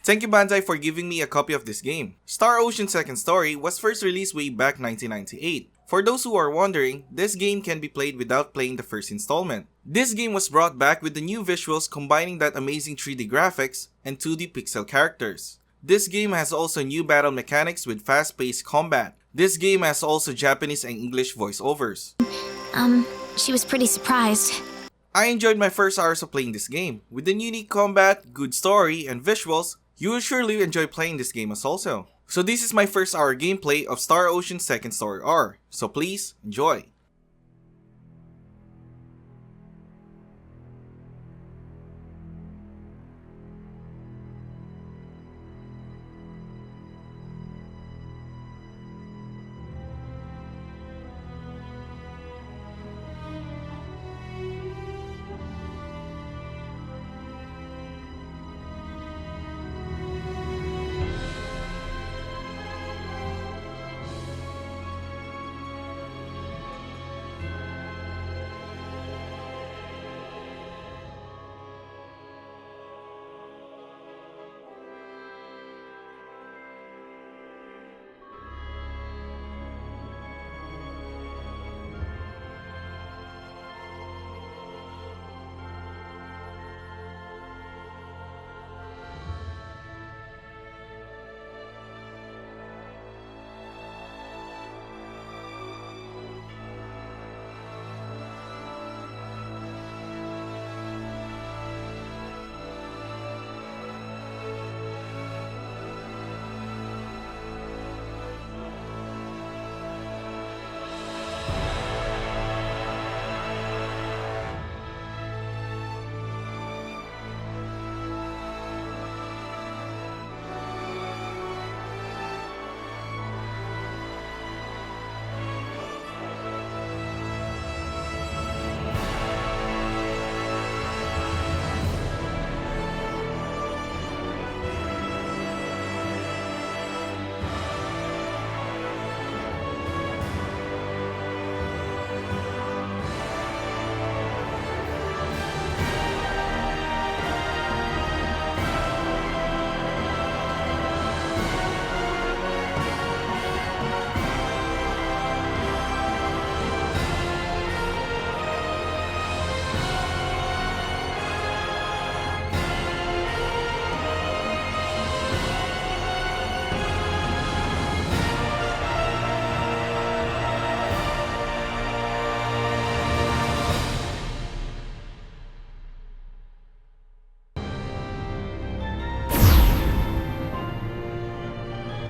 Thank you Bandai for giving me a copy of this game. Star Ocean Second Story was first released way back 1998. For those who are wondering, this game can be played without playing the first installment. This game was brought back with the new visuals combining that amazing 3D graphics and 2D pixel characters. This game has also new battle mechanics with fast-paced combat. This game has also Japanese and English voiceovers. She was pretty surprised. I enjoyed my first hours of playing this game. With the unique combat, good story, and visuals, you will surely enjoy playing this game as also. So this is my first hour gameplay of Star Ocean Second Story R, so please enjoy.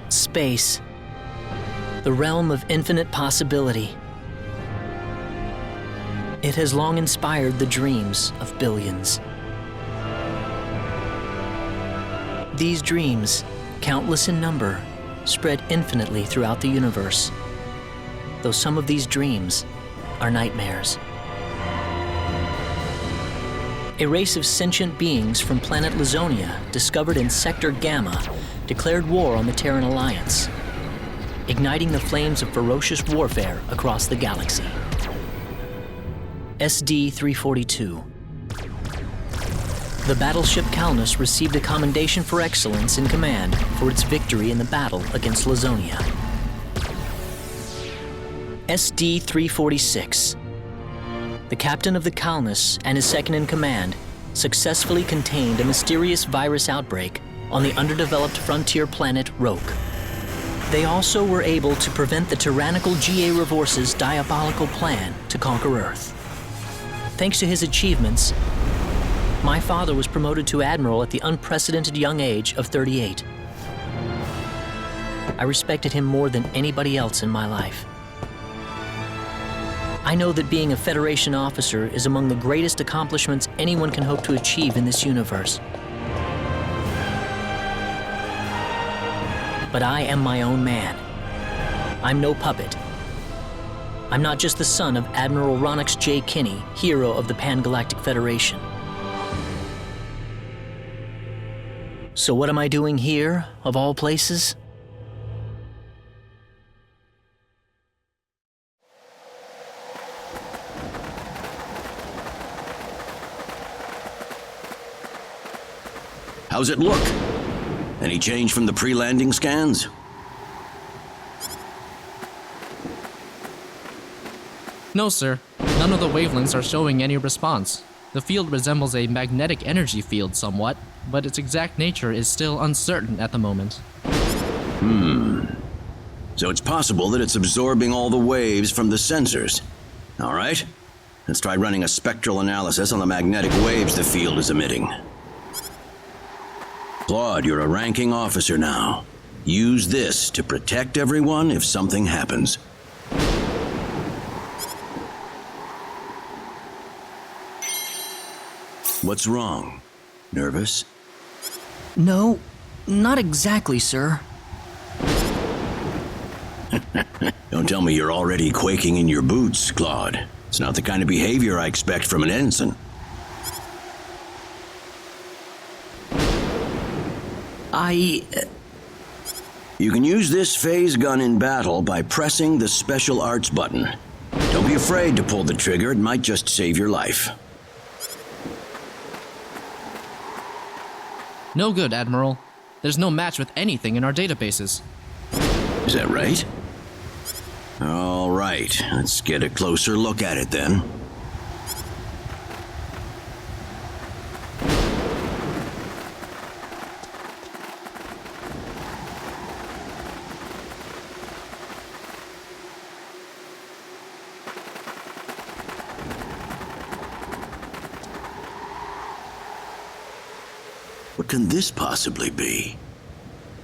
Space, the realm of infinite possibility. It has long inspired the dreams of billions. These dreams, countless in number, spread infinitely throughout the universe, though some of these dreams are nightmares. A race of sentient beings from planet Lazonia, discovered in Sector Gamma, declared war on the Terran Alliance, igniting the flames of ferocious warfare across the galaxy. SD-342. The battleship Calnus received a commendation for excellence in command for its victory in the battle against Lazonia. SD-346. The captain of the Calnus and his second-in-command successfully contained a mysterious virus outbreak on the underdeveloped frontier planet Roke. They also were able to prevent the tyrannical G.A. Revorce's diabolical plan to conquer Earth. Thanks to his achievements, my father was promoted to admiral at the unprecedented young age of 38. I respected him more than anybody else in my life. I know that being a Federation officer is among the greatest accomplishments anyone can hope to achieve in this universe. But I am my own man. I'm no puppet. I'm not just the son of Admiral Ronix J. Kinney, hero of the Pan-Galactic Federation. So what am I doing here, of all places? How's it look? Any change from the pre-landing scans? No, sir. None of the wavelengths are showing any response. The field resembles a magnetic energy field somewhat, but its exact nature is still uncertain at the moment. So it's possible that it's absorbing all the waves from the sensors. All right, let's try running a spectral analysis on the magnetic waves the field is emitting. Claude, you're a ranking officer now. Use this to protect everyone if something happens. What's wrong? Nervous? No, not exactly, sir. Don't tell me you're already quaking in your boots, Claude. It's not the kind of behavior I expect from an ensign. You can use this phase gun in battle by pressing the special arts button. Don't be afraid to pull the trigger, it might just save your life. No good, Admiral. There's no match with anything in our databases. Is that right? All right, let's get a closer look at it then. What can this possibly be?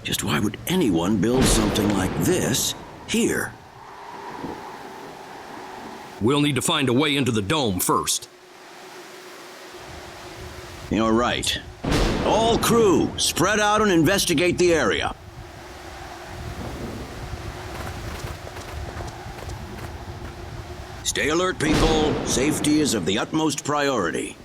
Just why would anyone build something like this here? We'll need to find a way into the dome first. You're right. All crew, spread out and investigate the area. Stay alert, people. Safety is of the utmost priority.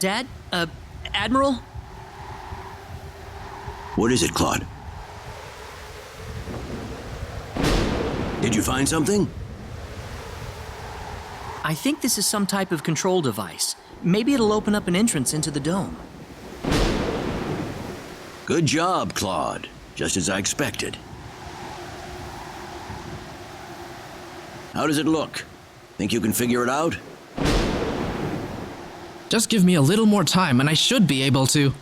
Dad? Admiral? What is it, Claude? Did you find something? I think this is some type of control device. Maybe it'll open up an entrance into the dome. Good job, Claude. Just as I expected. How does it look? Think you can figure it out? Just give me a little more time and I should be able to.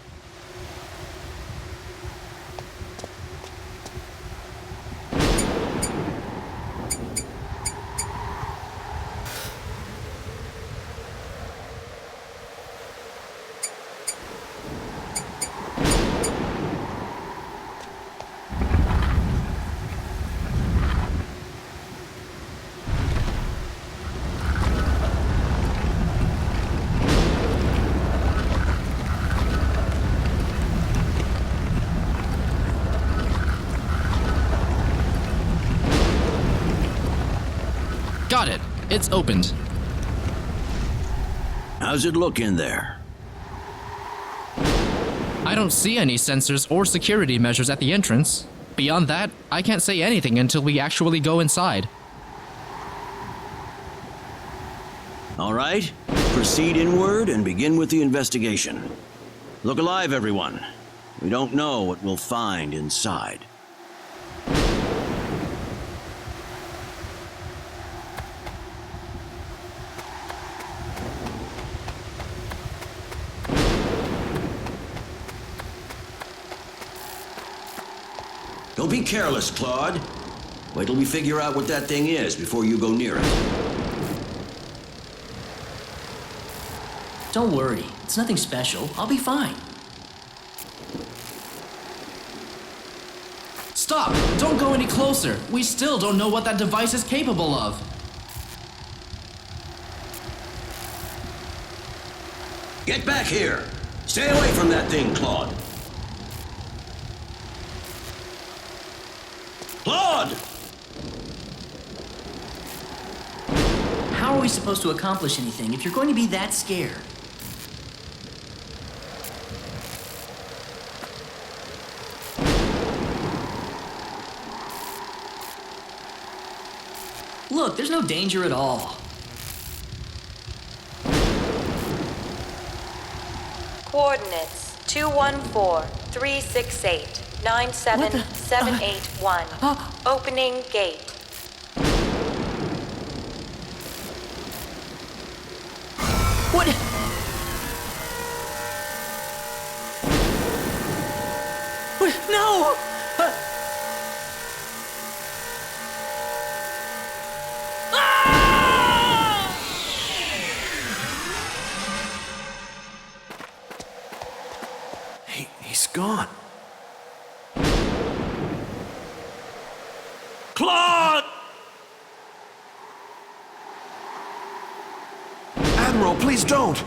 Got it. It's opened. How's it look in there? I don't see any sensors or security measures at the entrance. Beyond that, I can't say anything until we actually go inside. All right, proceed inward and begin with the investigation. Look alive, everyone. We don't know what we'll find inside. Don't be careless, Claude. Wait till we figure out what that thing is before you go near it. Don't worry, it's nothing special. I'll be fine. Stop! Don't go any closer! We still don't know what that device is capable of. Get back here! Stay away from that thing, Claude! Claude! How are we supposed to accomplish anything if you're going to be that scared? Look, there's no danger at all. Coordinates 214-368-97781. Opening gate. What? What? No! He's gone. Claude! Admiral, please don't!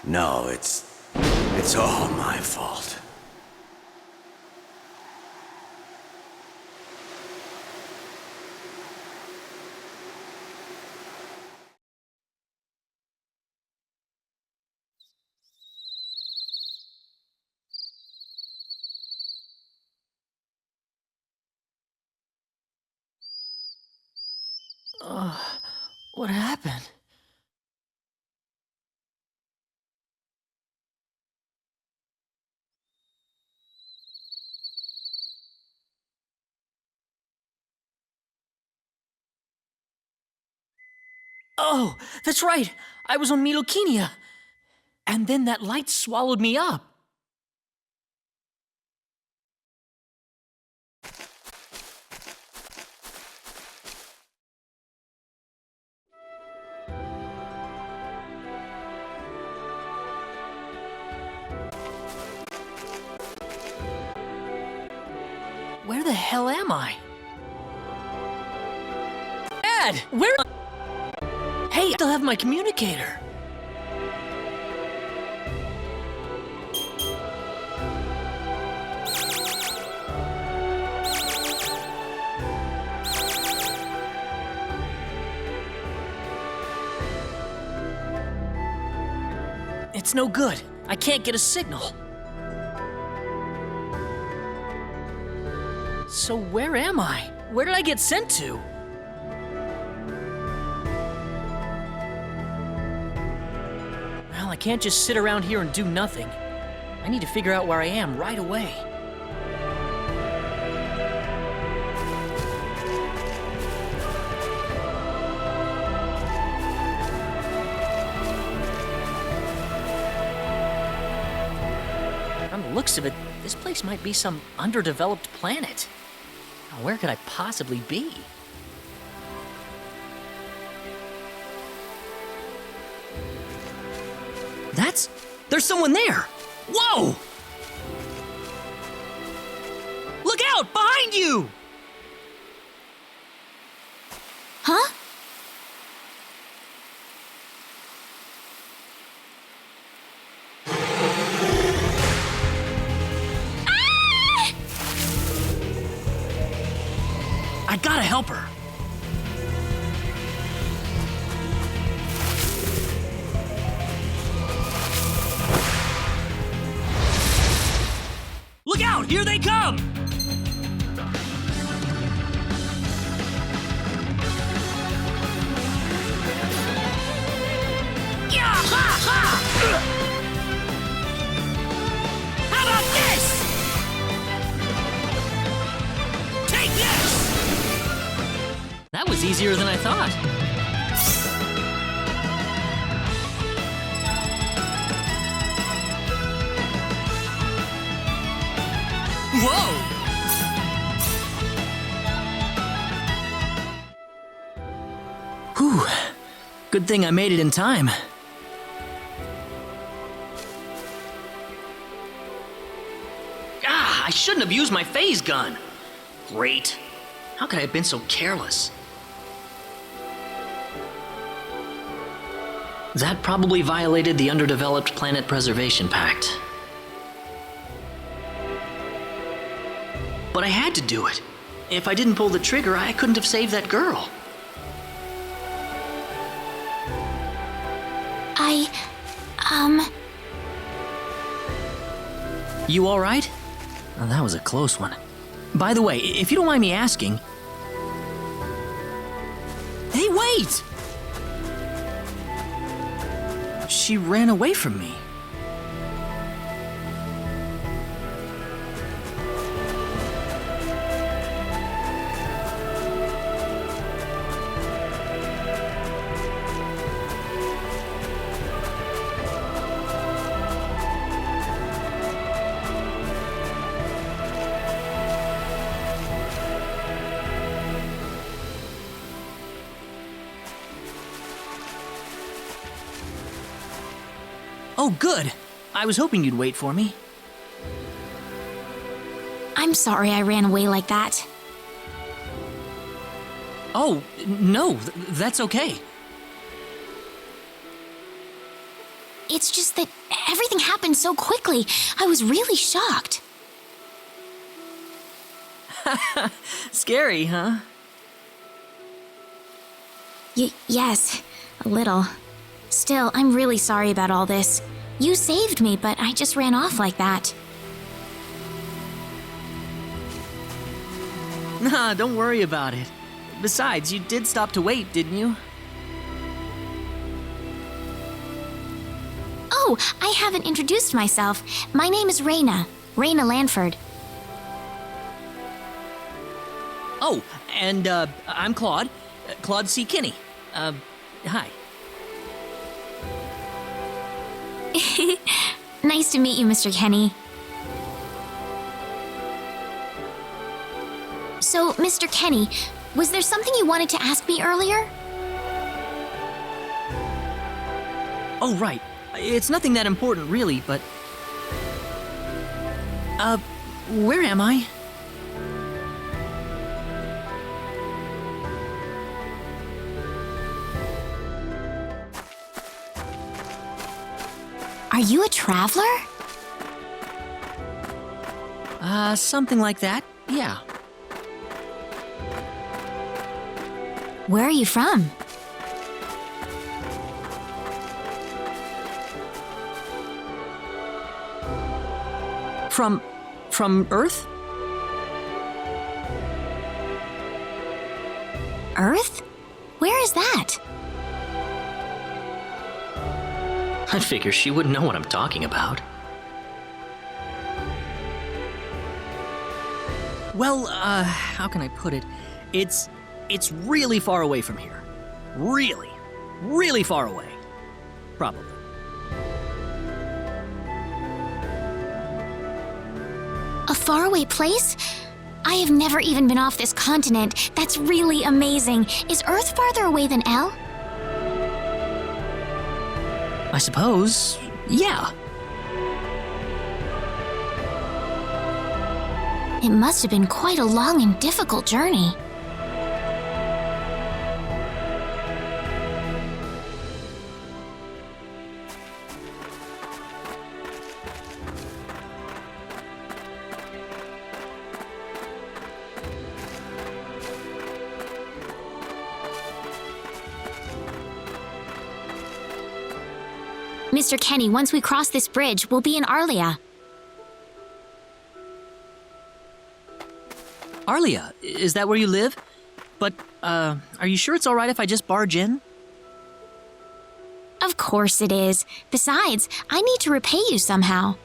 No, it's all my fault. What happened? Oh, that's right. I was on Milokinia. And then that light swallowed me up. Where the hell am I? Dad, where? Hey, I still have my communicator. It's no good. I can't get a signal. So where am I? Where did I get sent to? Well, I can't just sit around here and do nothing. I need to figure out where I am right away. From the looks of it, this place might be some underdeveloped planet. Now, where could I possibly be? There's someone there! Whoa! Look out! Behind you! Huh? I gotta help her. Look out! Here they come! Yeah! Ha! Ha! How about this? Take this! That was easier than I thought. Whoa! Whew. Good thing I made it in time. Ah, I shouldn't have used my phase gun. Great. How could I have been so careless? That probably violated the Underdeveloped Planet Preservation Pact. But I had to do it. If I didn't pull the trigger, I couldn't have saved that girl. You all right? Oh, that was a close one. By the way, if you don't mind me asking... Hey, wait! She ran away from me. Oh, good. I was hoping you'd wait for me. I'm sorry I ran away like that. Oh, no, that's okay. It's just that everything happened so quickly. I was really shocked. Scary, huh? Yes, a little. Still, I'm really sorry about all this. You saved me, but I just ran off like that. Nah, don't worry about it. Besides, you did stop to wait, didn't you? Oh, I haven't introduced myself. My name is Raina Lanford. Oh, and, I'm Claude. Claude C. Kinney. Hi. Nice to meet you, Mr. Kenny. So, Mr. Kenny, was there something you wanted to ask me earlier? Oh, right. It's nothing that important, really, but... where am I? Are you a traveler? Something like that, yeah. Where are you from? From Earth? Earth? Where is that? I'd figure she wouldn't know what I'm talking about. Well, how can I put it? It's really far away from here. Really, really far away. Probably. A faraway place? I have never even been off this continent. That's really amazing. Is Earth farther away than L? I suppose, yeah. It must have been quite a long and difficult journey. Mr. Kenny, once we cross this bridge, we'll be in Arlia. Arlia, is that where you live? But, are you sure it's alright if I just barge in? Of course it is. Besides, I need to repay you somehow.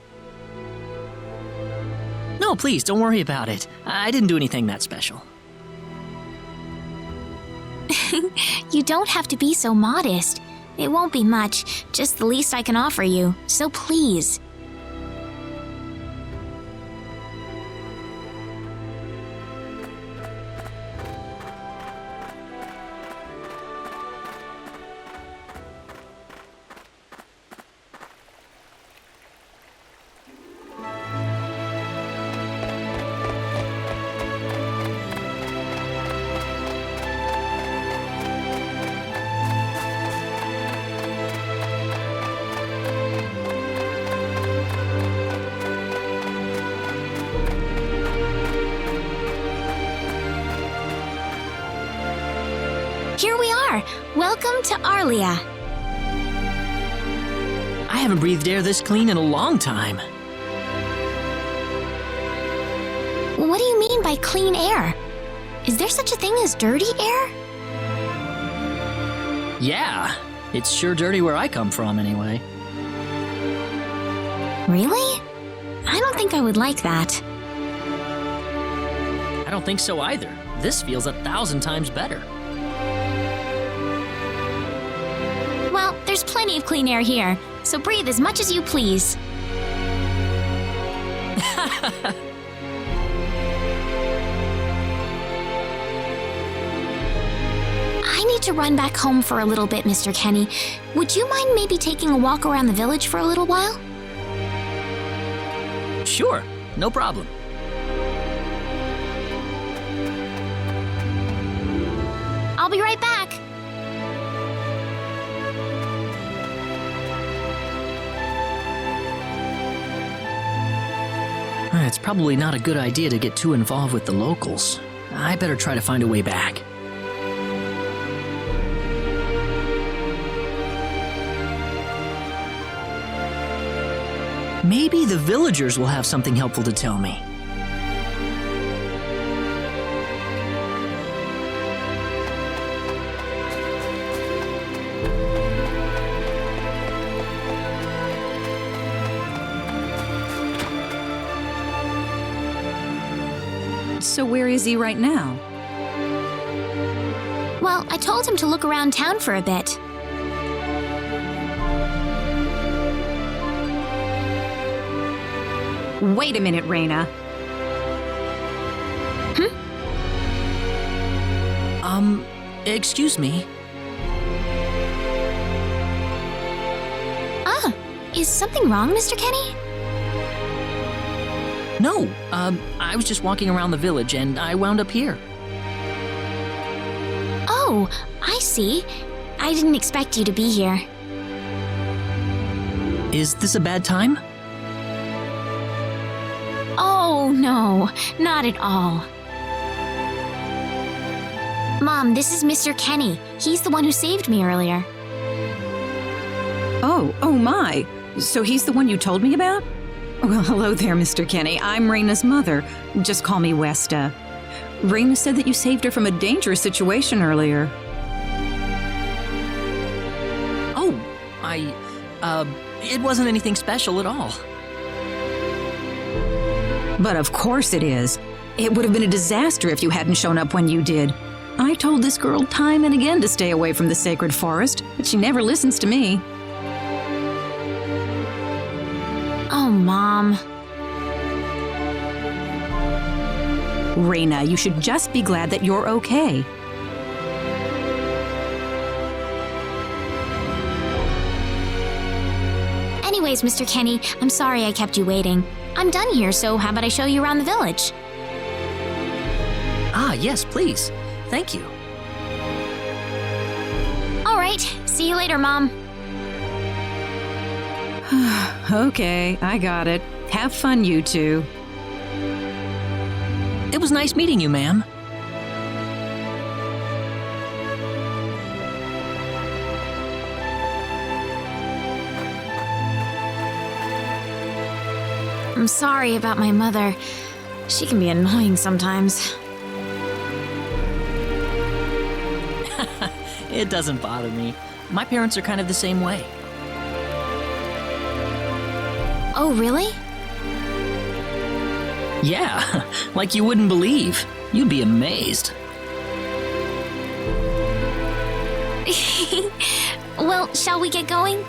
No, please, don't worry about it. I didn't do anything that special. You don't have to be so modest. It won't be much, just the least I can offer you, so please. here we are. Welcome to Arlia. I haven't breathed air this clean in a long time. What do you mean by clean air? Is there such a thing as dirty air? Yeah, it's sure dirty where I come from anyway. Really? I don't think I would like that. I don't think so either. This feels 1,000 times better. Well, there's plenty of clean air here, so breathe as much as you please. I need to run back home for a little bit, Mr. Kenny. Would you mind maybe taking a walk around the village for a little while? Sure, no problem. I'll be right back. It's probably not a good idea to get too involved with the locals. I better try to find a way back. Maybe the villagers will have something helpful to tell me. So where is he right now? Well, I told him to look around town for a bit. Wait a minute, Raina. Excuse me. Ah, is something wrong, Mr. Kenny? No, I was just walking around the village and I wound up here. Oh, I see. I didn't expect you to be here. Is this a bad time? Oh, no, not at all. Mom, this is Mr. Kenny. He's the one who saved me earlier. Oh my. So he's the one you told me about? Well, hello there, Mr. Kenny. I'm Raina's mother. Just call me Westa. Raina said that you saved her from a dangerous situation earlier. Oh, it wasn't anything special at all. But of course it is. It would have been a disaster if you hadn't shown up when you did. I told this girl time and again to stay away from the sacred forest, but she never listens to me. Oh, Mom. Raina, you should just be glad that you're okay. Anyways, Mr. Kenny, I'm sorry I kept you waiting. I'm done here, so how about I show you around the village? Ah, yes, please. Thank you. All right, see you later, Mom. Okay, I got it. Have fun, you two. It was nice meeting you, ma'am. I'm sorry about my mother. She can be annoying sometimes. It doesn't bother me. My parents are kind of the same way. Oh, really? Yeah, like you wouldn't believe. You'd be amazed. Well, shall we get going?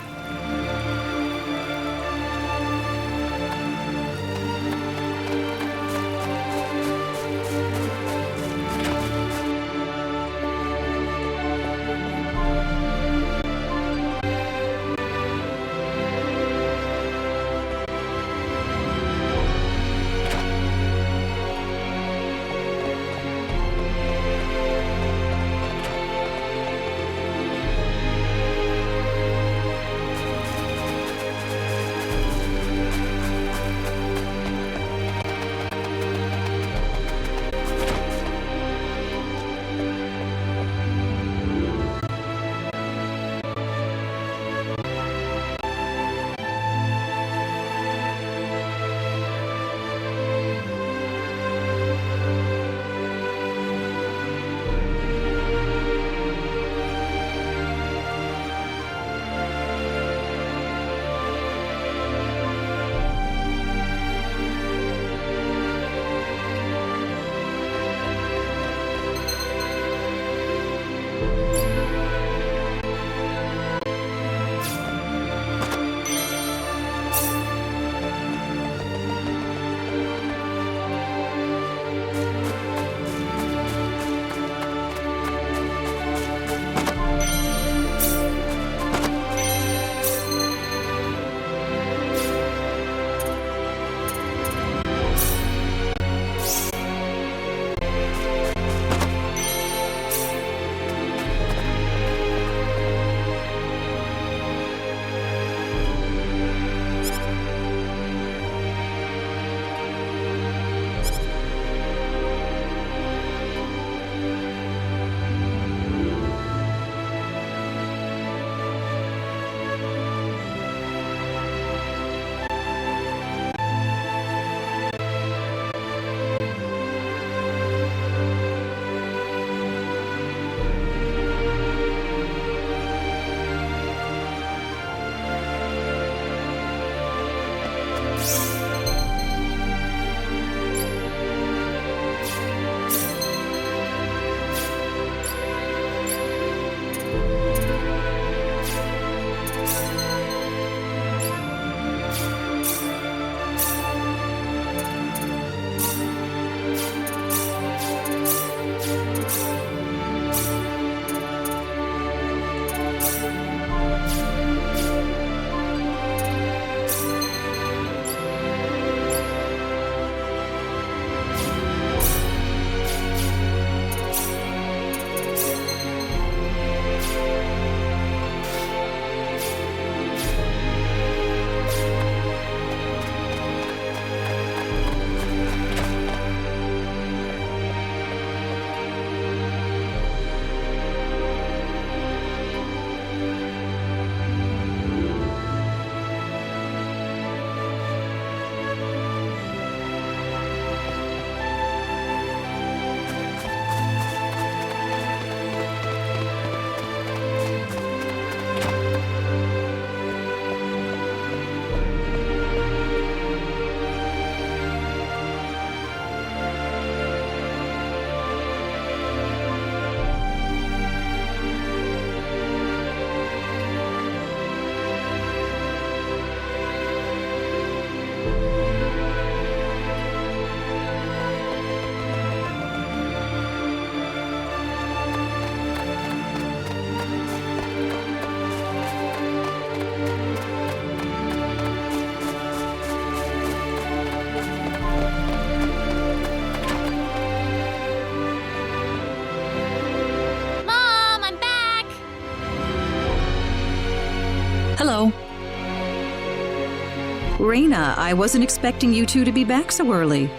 Raina, I wasn't expecting you two to be back so early.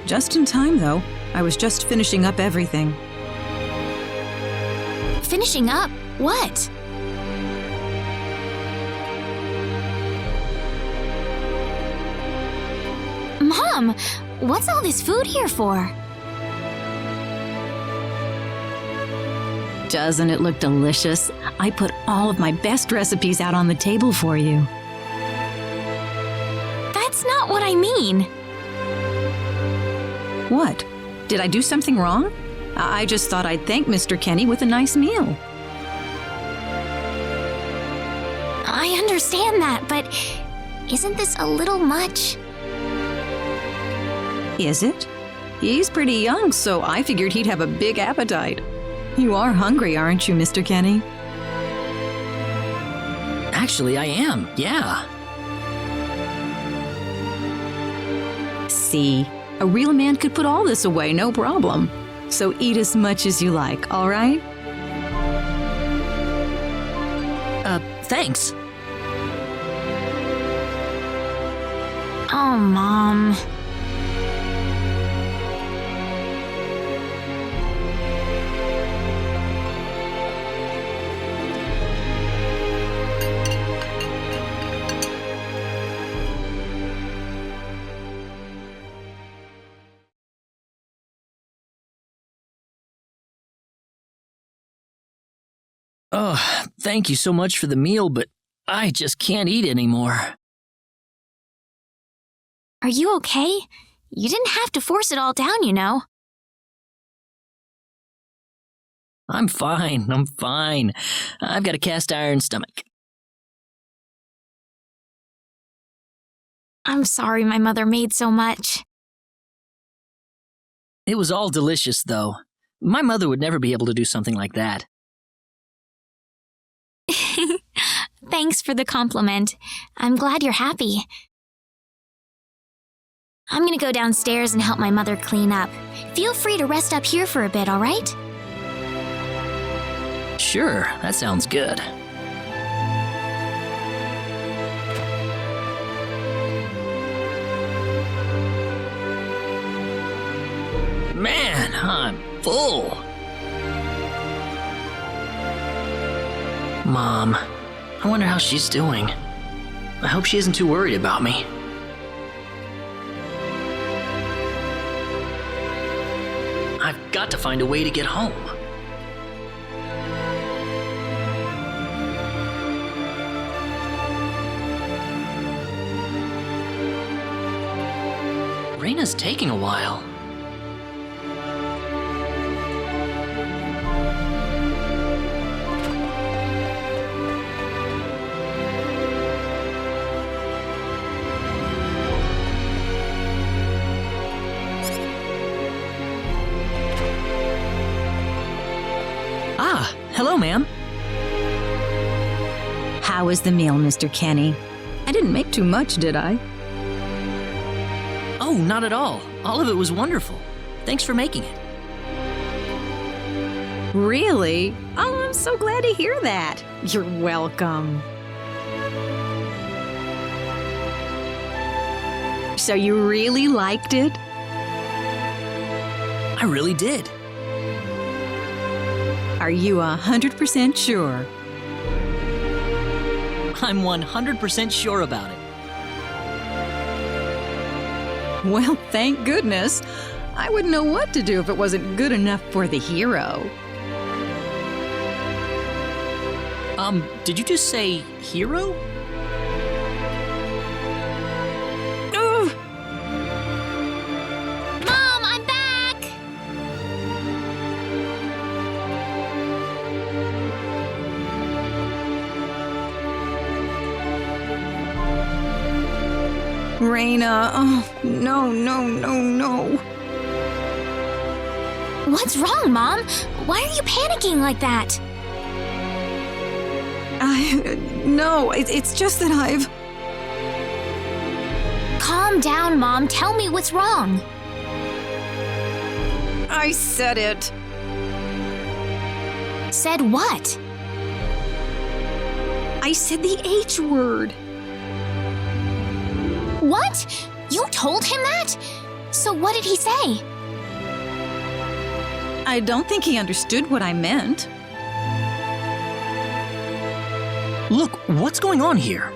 Just in time, though. I was just finishing up everything. Finishing up? What? Mom, what's all this food here for? Doesn't it look delicious? I put all of my best recipes out on the table for you. That's not what I mean. What? Did I do something wrong? I just thought I'd thank Mr. Kenny with a nice meal. I understand that, but isn't this a little much? Is it? He's pretty young, so I figured he'd have a big appetite. You are hungry, aren't you, Mr. Kenny? Actually, I am, yeah. See, a real man could put all this away, no problem. So eat as much as you like, all right? Thanks. Oh, Mom. Oh, thank you so much for the meal, but I just can't eat anymore. Are you okay? You didn't have to force it all down, you know. I'm fine. I've got a cast iron stomach. I'm sorry my mother made so much. It was all delicious, though. My mother would never be able to do something like that. Thanks for the compliment. I'm glad you're happy. I'm gonna go downstairs and help my mother clean up. Feel free to rest up here for a bit, all right? Sure, that sounds good. Man, I'm full. Mom, I wonder how she's doing. I hope she isn't too worried about me. I've got to find a way to get home. Raina's taking a while. Ah, hello, ma'am. How was the meal, Mr. Kenny? I didn't make too much, did I? Oh, not at all. All of it was wonderful. Thanks for making it. Really? Oh, I'm so glad to hear that. You're welcome. So you really liked it? I really did. Are you 100% sure? I'm 100% sure about it. Well, thank goodness. I wouldn't know what to do if it wasn't good enough for the hero. Did you just say hero? Mom, I'm back! Raina, oh, no. What's wrong, Mom? Why are you panicking like that? No, it's just that I've... Calm down, Mom. Tell me what's wrong. I said it. Said what? I said the H word. What? You told him that? So what did he say? I don't think he understood what I meant. Look, what's going on here?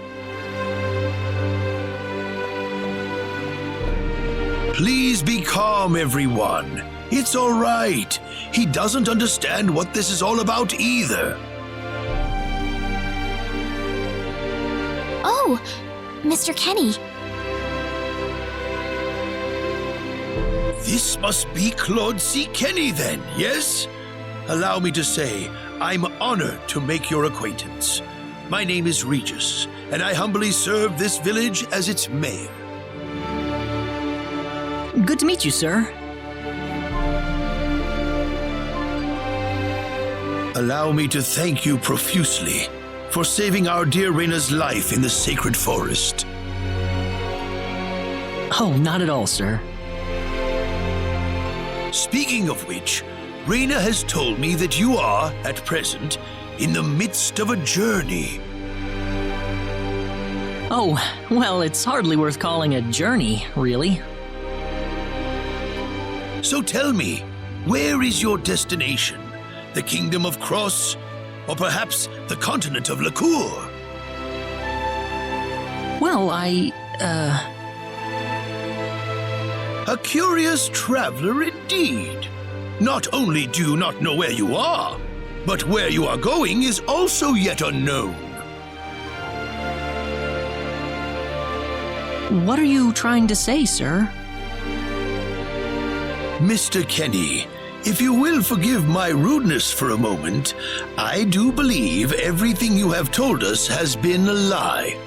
Please be calm, everyone. It's all right. He doesn't understand what this is all about either. Oh, Mr. Kenny. This must be Claude C. Kenny then, yes? Allow me to say, I'm honored to make your acquaintance. My name is Regis, and I humbly serve this village as its mayor. Good to meet you, sir. Allow me to thank you profusely for saving our dear Reina's life in the sacred forest. Oh, not at all, sir. Speaking of which, Reina has told me that you are, at present, in the midst of a journey. Oh, well, it's hardly worth calling a journey, really. So tell me, where is your destination? The Kingdom of Cross? Or perhaps the continent of Lacour? Well, A curious traveler indeed. Not only do you not know where you are, but where you are going is also yet unknown. What are you trying to say, sir? Mr. Kenny, if you will forgive my rudeness for a moment, I do believe everything you have told us has been a lie.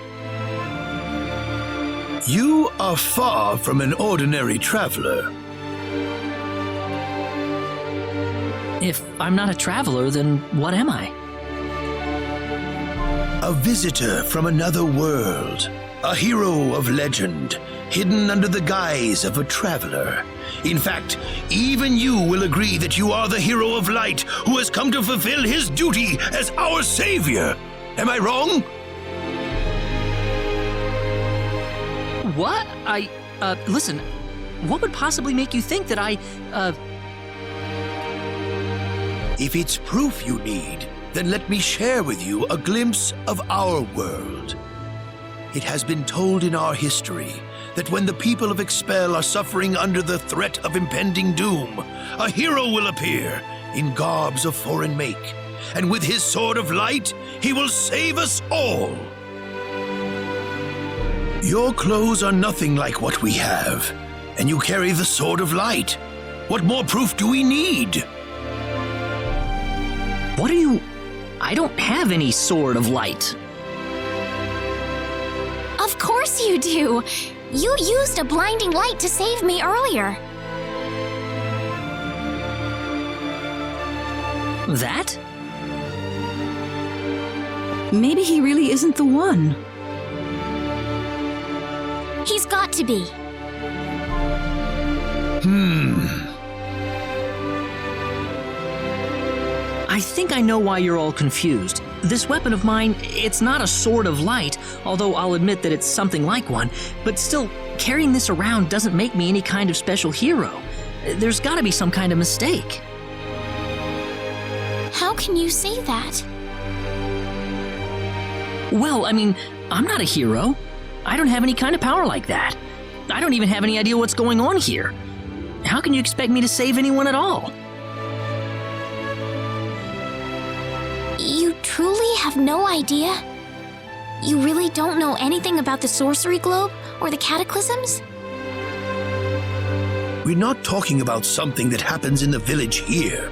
You are far from an ordinary traveler. If I'm not a traveler, then what am I? A visitor from another world. A hero of legend, hidden under the guise of a traveler. In fact, even you will agree that you are the hero of light who has come to fulfill his duty as our savior. Am I wrong? What? Listen, what would possibly make you think that If it's proof you need, then let me share with you a glimpse of our world. It has been told in our history that when the people of Expel are suffering under the threat of impending doom, a hero will appear in garbs of foreign make, and with his sword of light, he will save us all. Your clothes are nothing like what we have, and you carry the sword of light. What more proof do we need? What are you... I don't have any sword of light. Of course you do. You used a blinding light to save me earlier. That? Maybe he really isn't the one. He's got to be. I think I know why you're all confused. This weapon of mine, it's not a sword of light, although I'll admit that it's something like one, but still, carrying this around doesn't make me any kind of special hero. There's gotta be some kind of mistake. How can you say that? Well, I mean, I'm not a hero. I don't have any kind of power like that. I don't even have any idea what's going on here. How can you expect me to save anyone at all? You truly have no idea? You really don't know anything about the sorcery globe or the cataclysms? We're not talking about something that happens in the village here.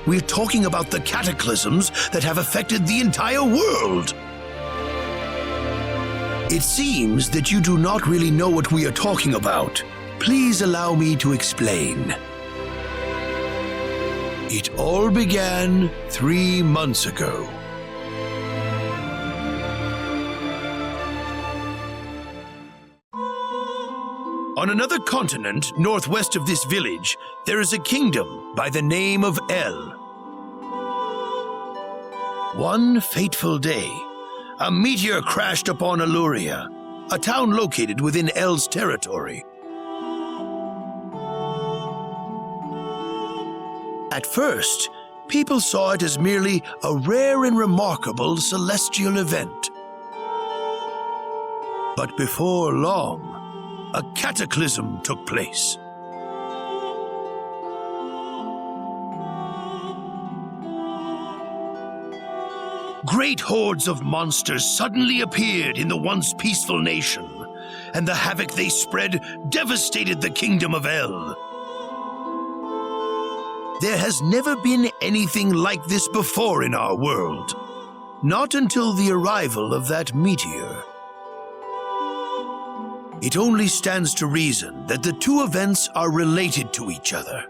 We're talking about the cataclysms that have affected the entire world. It seems that you do not really know what we are talking about. Please allow me to explain. It all began 3 months ago. On another continent, northwest of this village, there is a kingdom by the name of El. One fateful day, a meteor crashed upon Aluria. a town located within L's territory. At first, people saw it as merely a rare and remarkable celestial event. But before long, a cataclysm took place. Great hordes of monsters suddenly appeared in the once peaceful nation, and the havoc they spread devastated the kingdom of El. There has never been anything like this before in our world, not until the arrival of that meteor. It only stands to reason that the two events are related to each other.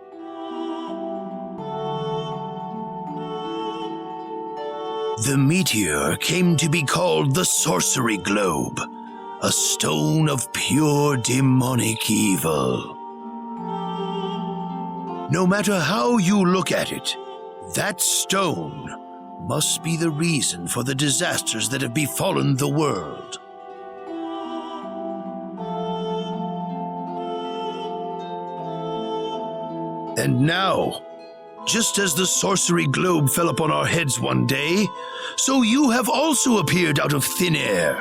The meteor came to be called the Sorcery Globe, a stone of pure demonic evil. No matter how you look at it, that stone must be the reason for the disasters that have befallen the world. And now, just as the sorcery globe fell upon our heads one day, so you have also appeared out of thin air.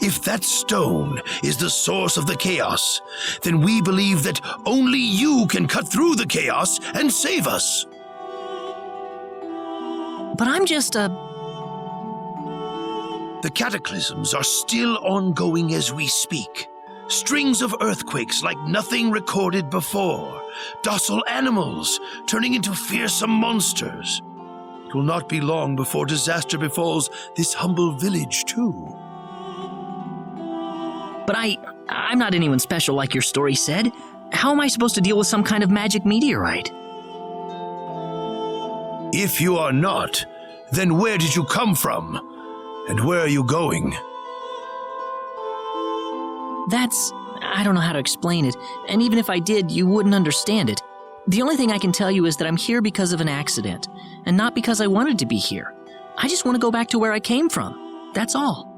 If that stone is the source of the chaos, then we believe that only you can cut through the chaos and save us. But I'm just a... The cataclysms are still ongoing as we speak. Strings of earthquakes like nothing recorded before. Docile animals turning into fearsome monsters. It will not be long before disaster befalls this humble village, too. But I'm not anyone special like your story said. How am I supposed to deal with some kind of magic meteorite? If you are not, then where did you come from? And where are you going? I don't know how to explain it, and even if I did, you wouldn't understand it. The only thing I can tell you is that I'm here because of an accident, and not because I wanted to be here. I just want to go back to where I came from. That's all.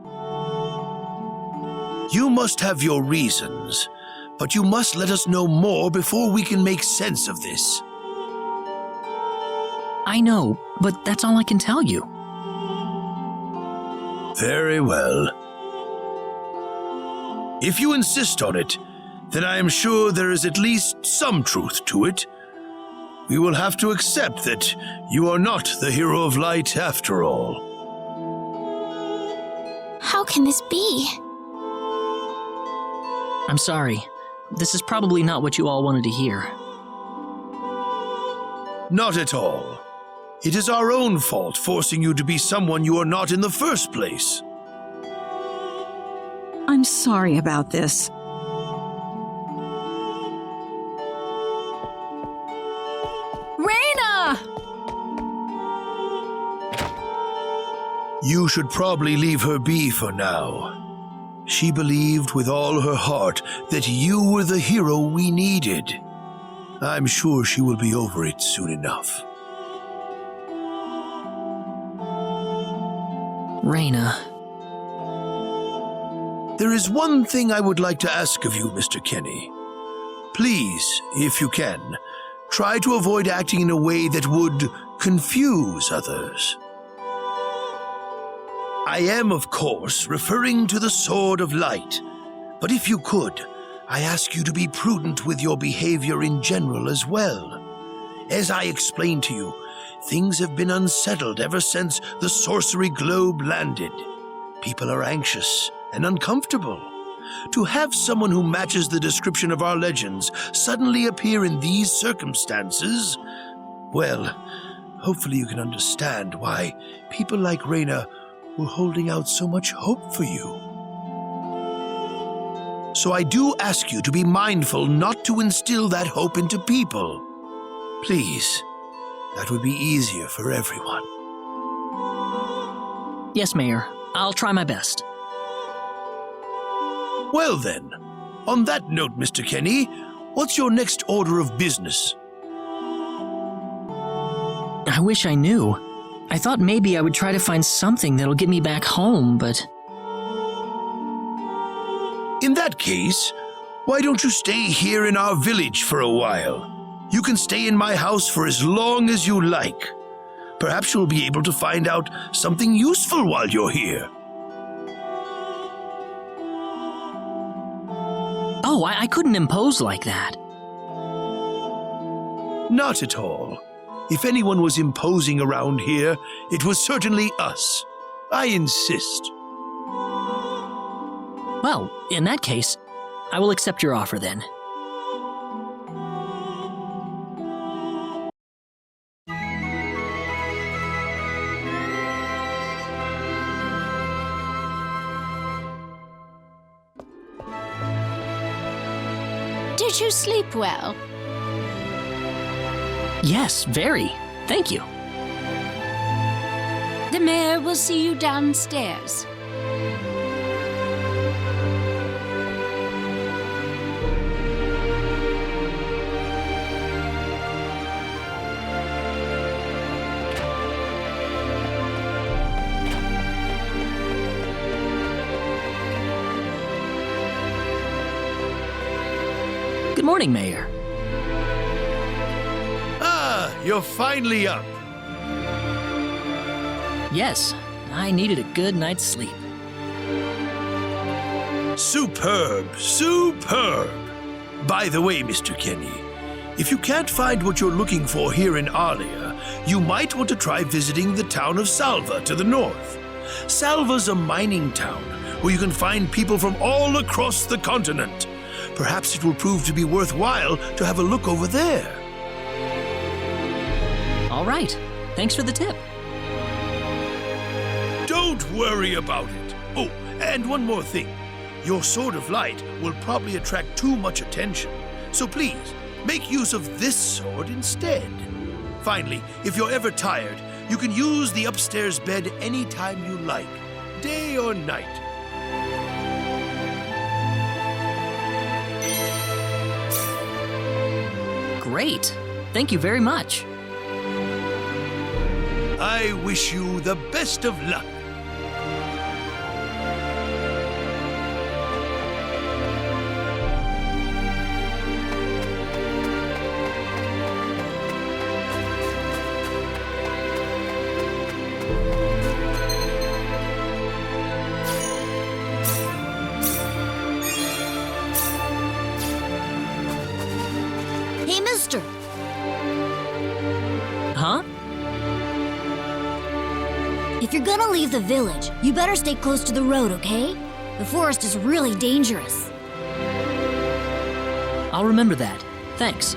You must have your reasons, but you must let us know more before we can make sense of this. I know, but that's all I can tell you. Very well. If you insist on it, then I am sure there is at least some truth to it. We will have to accept that you are not the hero of light after all. How can this be? I'm sorry. This is probably not what you all wanted to hear. Not at all. It is our own fault forcing you to be someone you are not in the first place. I'm sorry about this. Raina! You should probably leave her be for now. She believed with all her heart that you were the hero we needed. I'm sure she will be over it soon enough. Raina. There is one thing I would like to ask of you, Mr. Kenny. Please, if you can, try to avoid acting in a way that would confuse others. I am, of course, referring to the Sword of Light, but if you could, I ask you to be prudent with your behavior in general as well. As I explained to you, things have been unsettled ever since the Sorcery Globe landed. People are anxious and uncomfortable. To have someone who matches the description of our legends suddenly appear in these circumstances, well, hopefully you can understand why people like Raina were holding out so much hope for you. So I do ask you to be mindful not to instill that hope into people. Please, that would be easier for everyone. Yes, Mayor. I'll try my best. Well then, on that note, Mr. Kenny, what's your next order of business? I wish I knew. I thought maybe I would try to find something that'll get me back home, but... In that case, why don't you stay here in our village for a while? You can stay in my house for as long as you like. Perhaps you'll be able to find out something useful while you're here. Oh, I couldn't impose like that. Not at all. If anyone was imposing around here, it was certainly us. I insist. Well, in that case, I will accept your offer then. Did you sleep well? Yes, very. Thank you. The mayor will see you downstairs. Good morning, Mayor. Ah, you're finally up. Yes, I needed a good night's sleep. Superb, superb. By the way, Mr. Kenny, if you can't find what you're looking for here in Arlia, you might want to try visiting the town of Salva to the north. Salva's a mining town where you can find people from all across the continent. Perhaps it will prove to be worthwhile to have a look over there. All right. Thanks for the tip. Don't worry about it. Oh, and one more thing. Your sword of light will probably attract too much attention. So please, make use of this sword instead. Finally, if you're ever tired, you can use the upstairs bed anytime you like, day or night. Great. Thank you very much. I wish you the best of luck. Hey, mister. Huh? If you're gonna leave the village, you better stay close to the road, okay? The forest is really dangerous. I'll remember that. Thanks.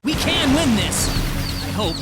We can win this! I hope.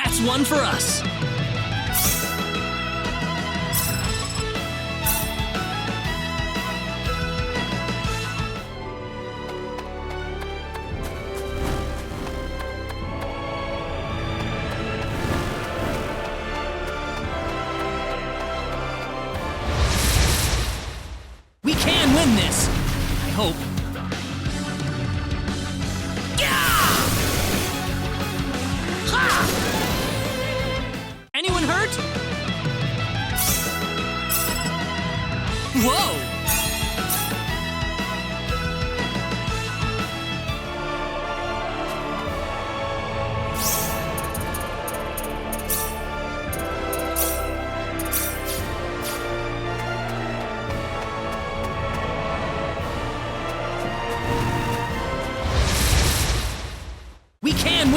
That's one for us. We can win this. I hope.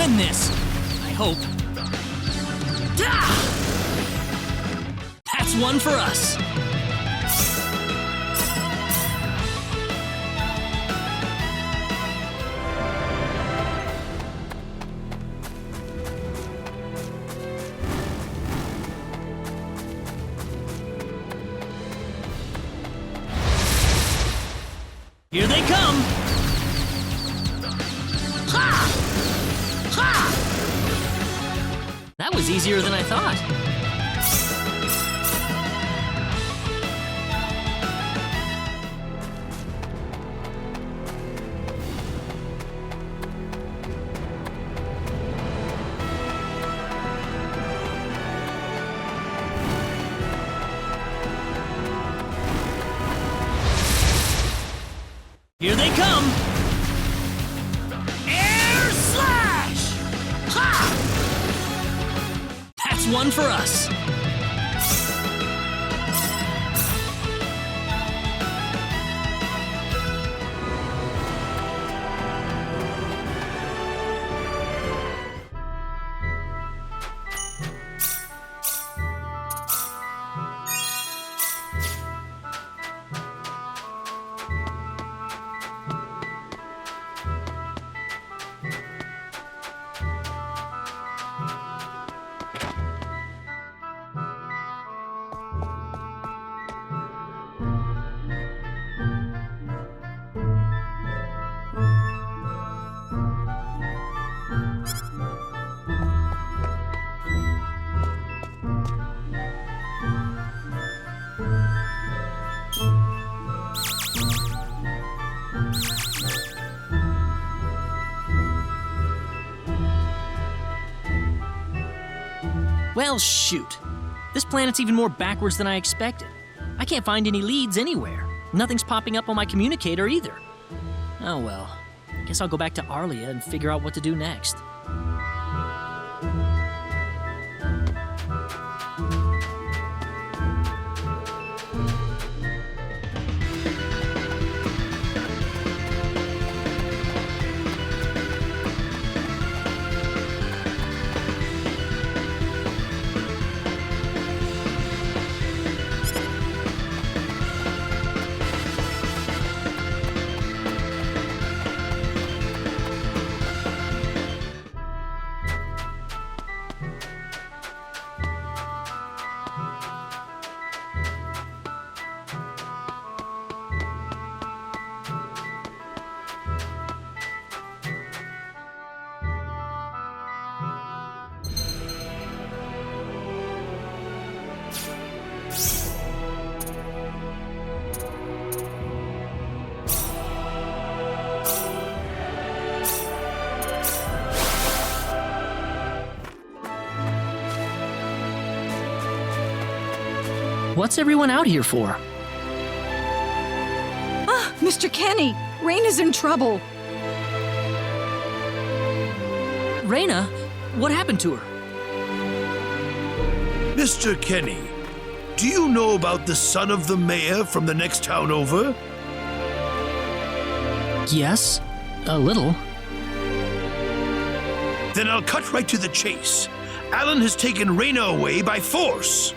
win this. I hope. That's one for us. Here they come! Ha! Ha! That was easier than I thought. Here they come! Air slash! Ha! That's one for us. Well, shoot. This planet's even more backwards than I expected. I can't find any leads anywhere. Nothing's popping up on my communicator either. Oh well. Guess I'll go back to Arlia and figure out what to do next. What's everyone out here for? Ah, Mr. Kenny, Raina's in trouble. Raina? What happened to her? Mr. Kenny, do you know about the son of the mayor from the next town over? Yes, a little. Then I'll cut right to the chase. Alan has taken Raina away by force.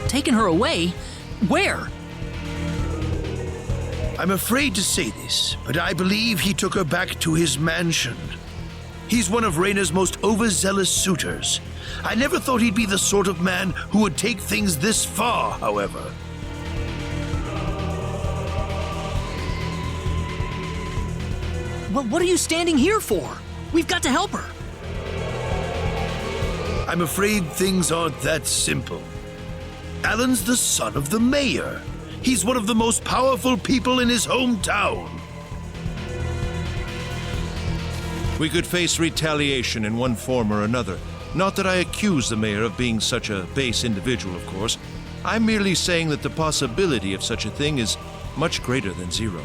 Taken her away? Where? I'm afraid to say this, but I believe he took her back to his mansion. He's one of Raina's most overzealous suitors. I never thought he'd be the sort of man who would take things this far, however. Well, what are you standing here for? We've got to help her. I'm afraid things aren't that simple. Alan's the son of the mayor. He's one of the most powerful people in his hometown. We could face retaliation in one form or another. Not that I accuse the mayor of being such a base individual, of course. I'm merely saying that the possibility of such a thing is much greater than zero.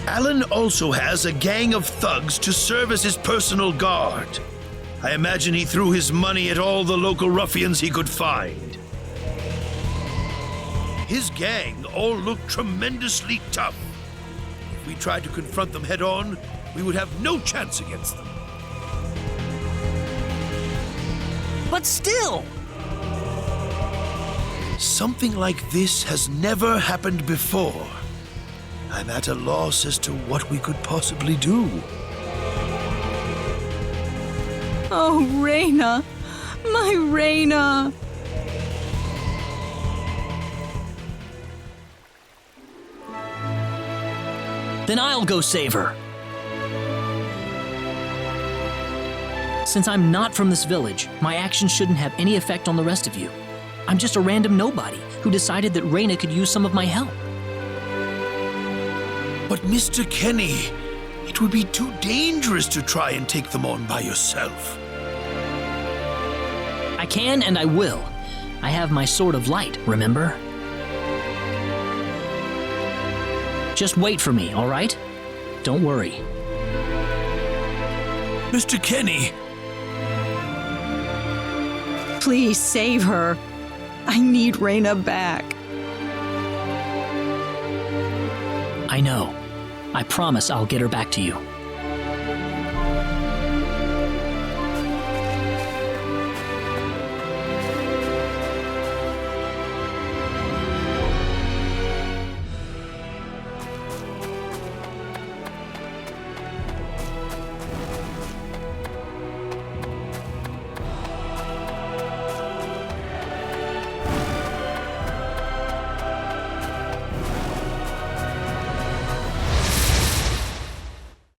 Alan also has a gang of thugs to serve as his personal guard. I imagine he threw his money at all the local ruffians he could find. His gang all look tremendously tough, If we tried to confront them head-on, we would have no chance against them. But still! Something like this has never happened before. I'm at a loss as to what we could possibly do. Oh, Reyna! My Reyna! Then I'll go save her. Since I'm not from this village, my actions shouldn't have any effect on the rest of you. I'm just a random nobody who decided that Reyna could use some of my help. But Mr. Kenny, it would be too dangerous to try and take them on by yourself. I can and I will. I have my sword of light, remember? Just wait for me, all right? Don't worry. Mr. Kenny! Please save her. I need Reyna back. I know. I promise I'll get her back to you.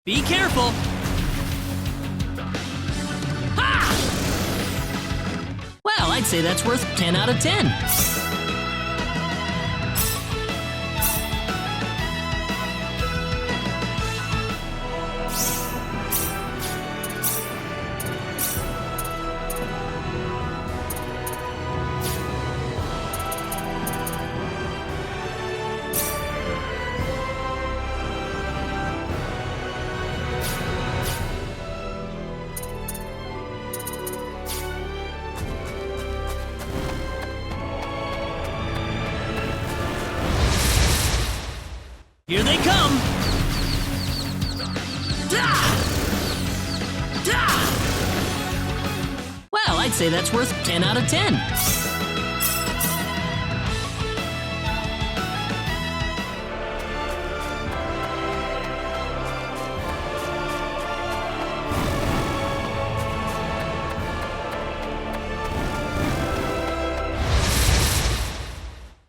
Be careful! Ha! Well, I'd say that's worth 10 out of 10. Here they come! Well, I'd say that's worth 10 out of 10.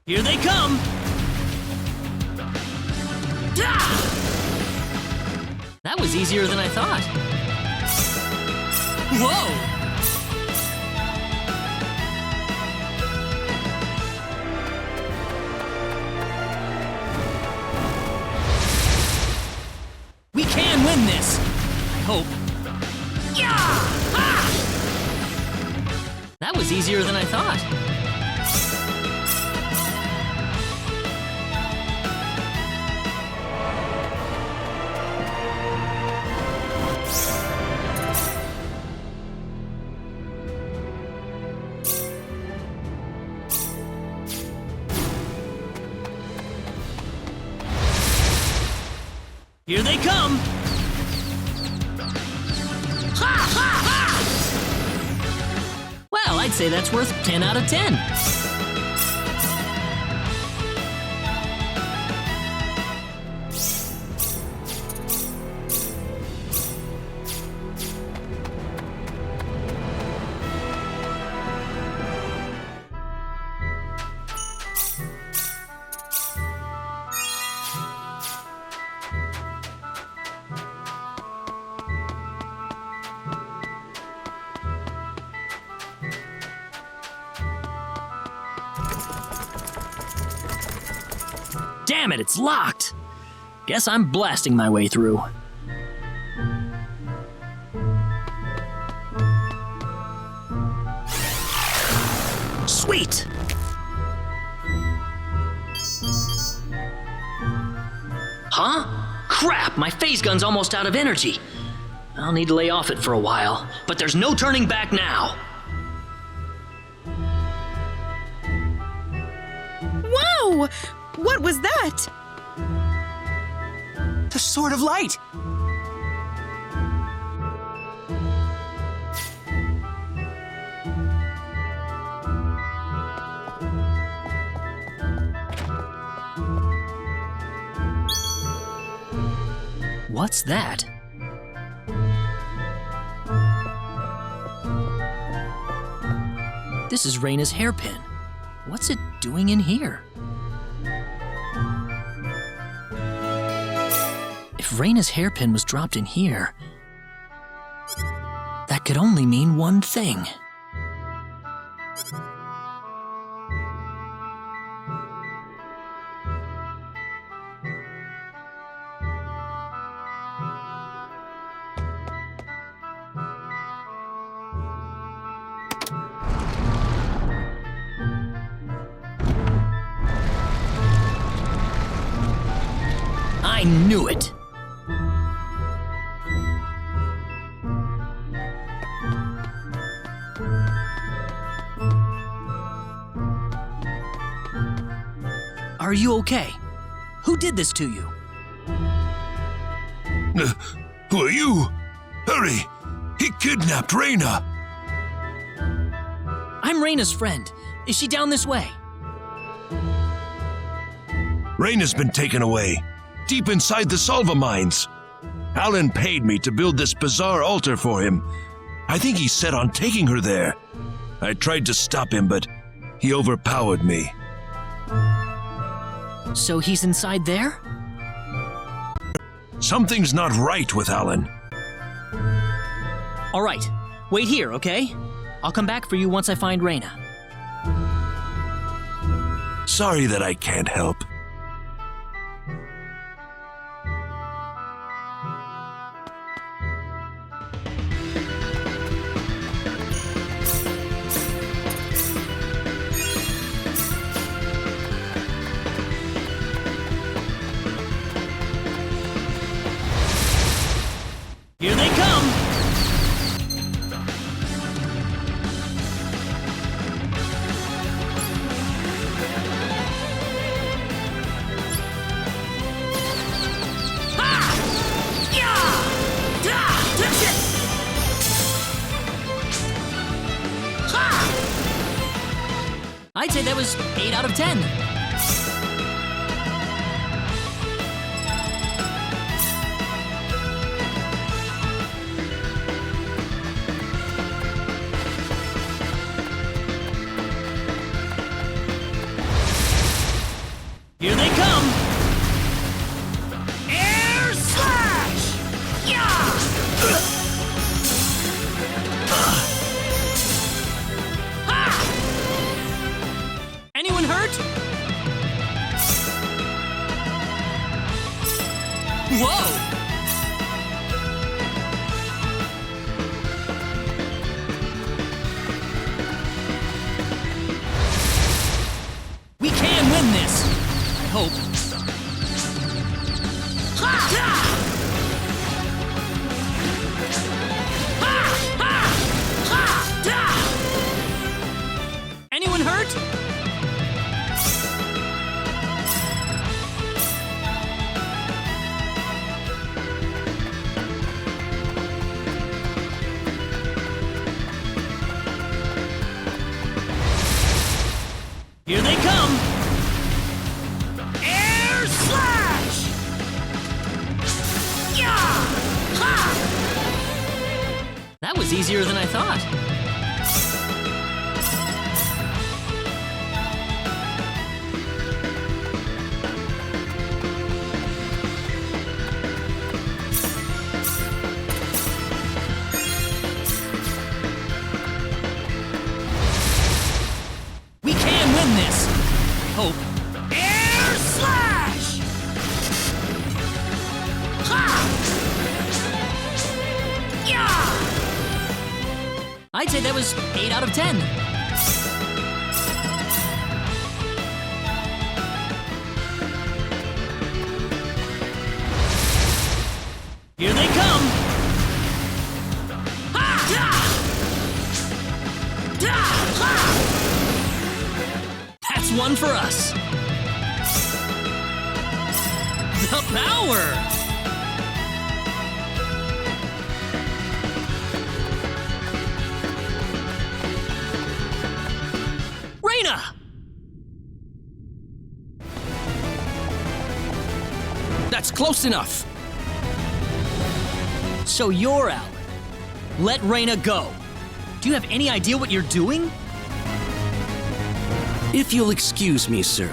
Here they come! That was easier than I thought. Whoa! We can win this! I hope. That was easier than I thought. Here they come! Ha ha ha! Well, I'd say that's worth 10 out of 10. Damn it, it's locked! Guess I'm blasting my way through. Sweet! Huh? Crap, my phase gun's almost out of energy. I'll need to lay off it for a while, but there's no turning back now. Whoa! What was that? The Sword of Light! What's that? This is Reyna's hairpin. What's it doing in here? If Reyna's hairpin was dropped in here, that could only mean one thing. I knew it! Are you okay? Who did this to you? Who are you? Hurry! He kidnapped Reyna! I'm Reyna's friend. Is she down this way? Reyna's been taken away, deep inside the Salva mines. Alan paid me to build this bizarre altar for him. I think he's set on taking her there. I tried to stop him, but he overpowered me. So he's inside there? Something's not right with Alan. All right, wait here, okay? I'll come back for you once I find Reyna. Sorry that I can't help. Here they come! I'd say that was 8 out of 10. Here they come! Air slash! Yeah! Anyone hurt? Whoa! We can win this! I hope. Anyone hurt? Here they come! Air slash! Yeah! Ha! That was easier than I thought. We can win this! I hope. Air slash! Ha! Yeah! I'd say that was 8 out of 10. Here they come! Ha! Da! Da! Ha! That's one for us. The power! Reina! That's close enough. So you're Alan. Let Reina go. Do you have any idea what you're doing? If you'll excuse me, sir,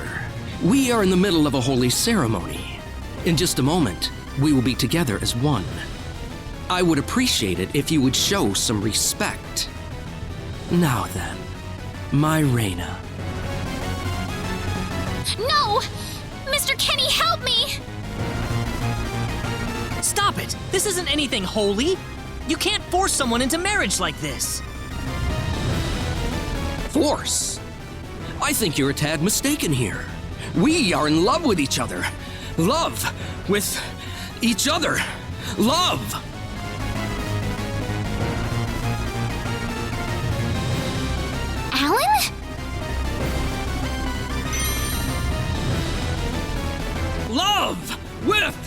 we are in the middle of a holy ceremony. In just a moment, we will be together as one. I would appreciate it if you would show some respect. Now then, my Reina. No! Mr. Kenny, help me! Stop it! This isn't anything holy! You can't force someone into marriage like this! Force? I think you're a tad mistaken here. We are in love with each other. Love with each other. Love! Alan? Love with...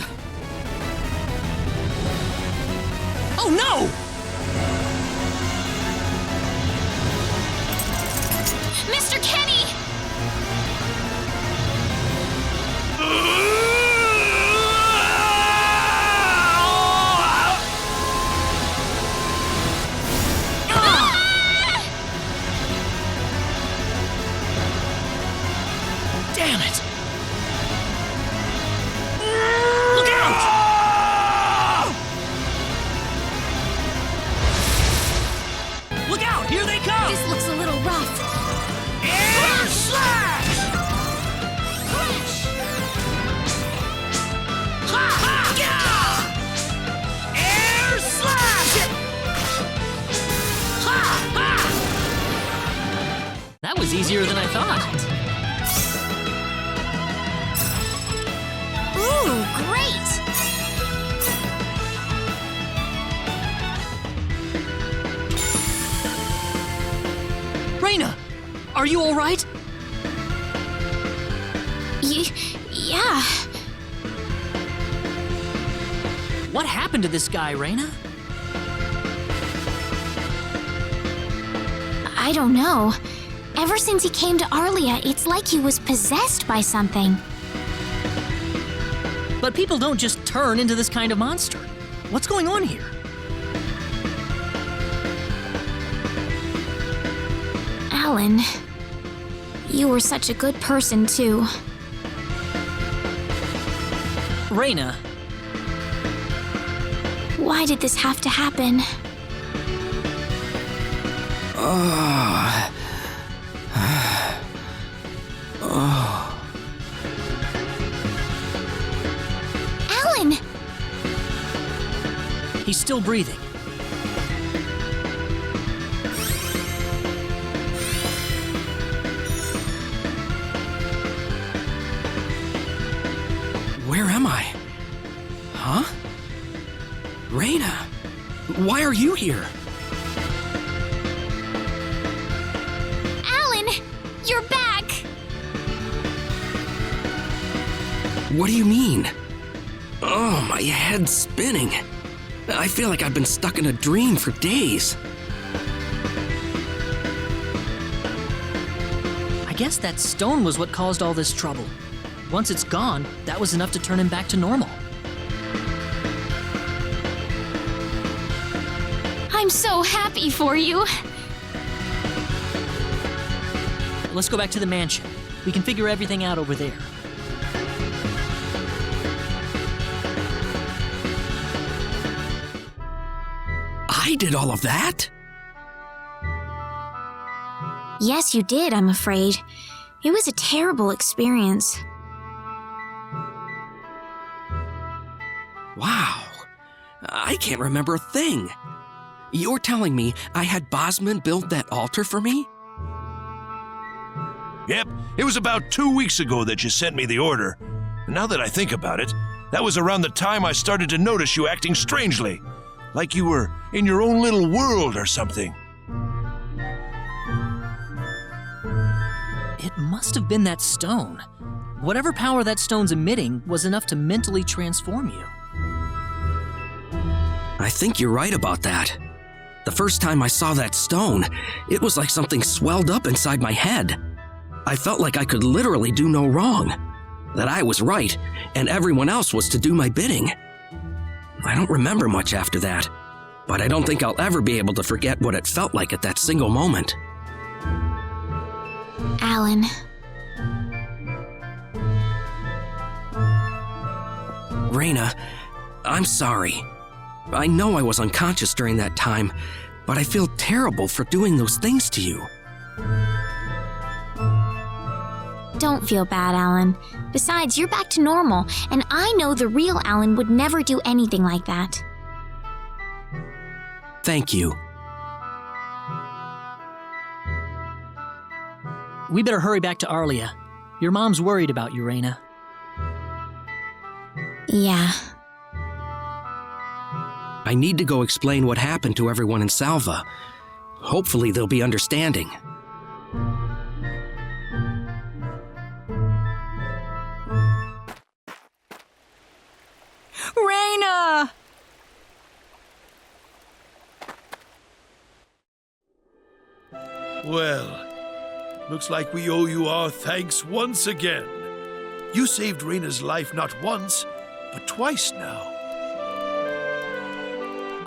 Oh no! Mr. Kenny! Damn it! Look out! Look out! Here they come! This looks a little rough. Air slash! Ha ha! Yeah! Air slash! Ha ha! That was easier than I thought. Ooh, great! Reina, are you all right? Yeah. What happened to this guy, Reina? I don't know. Ever since he came to Arlia, it's like he was possessed by something. But people don't just turn into this kind of monster. What's going on here? Alan, you were such a good person, too. Reina, Why did this have to happen? Alan! he's still breathing. Where am I? Huh? Reina, why are you here? Alan! You're back! What do you mean? Oh, my head's spinning. I feel like I've been stuck in a dream for days. I guess that stone was what caused all this trouble. Once it's gone, that was enough to turn him back to normal. I'm so happy for you. Let's go back to the mansion. We can figure everything out over there. I did all of that? Yes, you did, I'm afraid. It was a terrible experience. Wow. I can't remember a thing. You're telling me I had Bosman build that altar for me? Yep, it was about 2 weeks ago that you sent me the order. Now that I think about it, that was around the time I started to notice you acting strangely. Like you were in your own little world or something. It must have been that stone. Whatever power that stone's emitting was enough to mentally transform you. I think you're right about that. The first time I saw that stone, it was like something swelled up inside my head. I felt like I could literally do no wrong, that I was right, and everyone else was to do my bidding. I don't remember much after that, but I don't think I'll ever be able to forget what it felt like at that single moment. Alan. Reyna, I'm sorry. I know I was unconscious during that time, but I feel terrible for doing those things to you. Don't feel bad, Alan. Besides, you're back to normal, and I know the real Alan would never do anything like that. Thank you. We better hurry back to Arlia. Your mom's worried about you, Reyna. Yeah. I need to go explain what happened to everyone in Salva. Hopefully they'll be understanding. Reyna! Well, looks like we owe you our thanks once again. You saved Reyna's life not once, but twice now.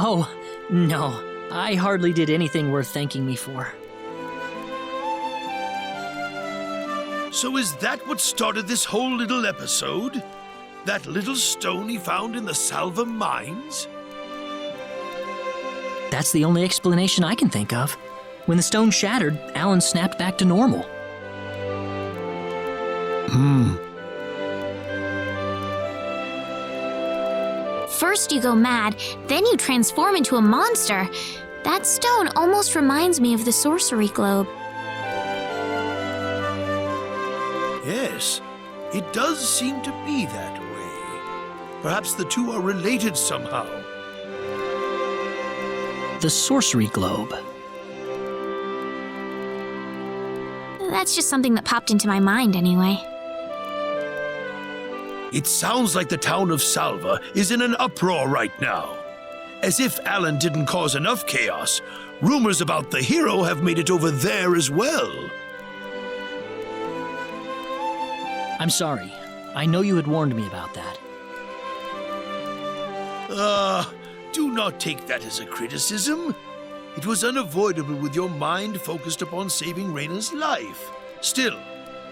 Oh, no. I hardly did anything worth thanking me for. So is that what started this whole little episode? That little stone he found in the Salva mines? That's the only explanation I can think of. When the stone shattered, Alan snapped back to normal. First you go mad, then you transform into a monster. That stone almost reminds me of the sorcery globe. Yes, it does seem to be that way. Perhaps the two are related somehow. The sorcery globe. That's just something that popped into my mind anyway. It sounds like the town of Salva is in an uproar right now. As if Alan didn't cause enough chaos, rumors about the hero have made it over there as well. I'm sorry. I know you had warned me about that. Do not take that as a criticism. It was unavoidable with your mind focused upon saving Reyna's life. Still,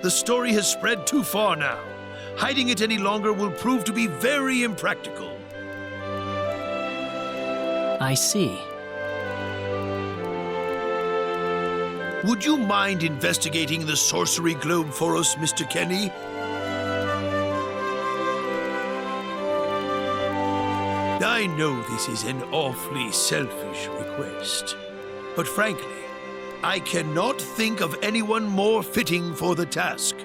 the story has spread too far now. Hiding it any longer will prove to be very impractical. I see. Would you mind investigating the sorcery globe for us, Mr. Kenny? I know this is an awfully selfish request, but frankly, I cannot think of anyone more fitting for the task.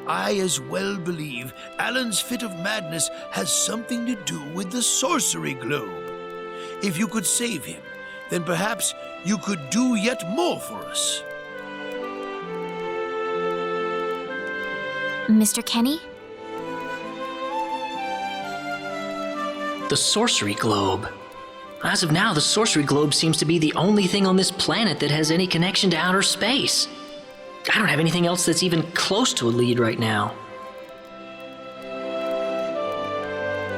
I as well believe Alan's fit of madness has something to do with the sorcery globe. If you could save him, then perhaps you could do yet more for us. Mr. Kenny? The sorcery globe. As of now, the sorcery globe seems to be the only thing on this planet that has any connection to outer space. I don't have anything else that's even close to a lead right now.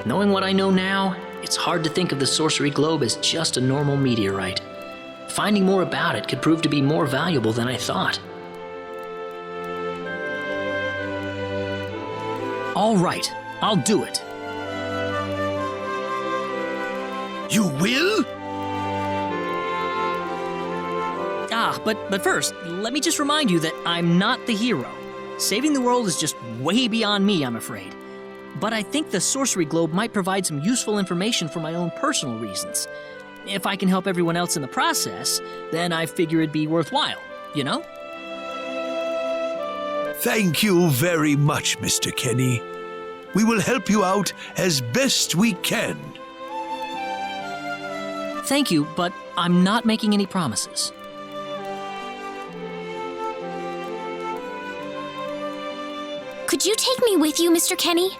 Knowing what I know now, it's hard to think of the sorcery globe as just a normal meteorite. Finding more about it could prove to be more valuable than I thought. All right, I'll do it. You will? But first, let me just remind you that I'm not the hero. Saving the world is just way beyond me, I'm afraid. But I think the sorcery globe might provide some useful information for my own personal reasons. If I can help everyone else in the process, then I figure it'd be worthwhile, you know? Thank you very much, Mr. Kenny. We will help you out as best we can. Thank you, but I'm not making any promises. Could you take me with you, Mr. Kenny?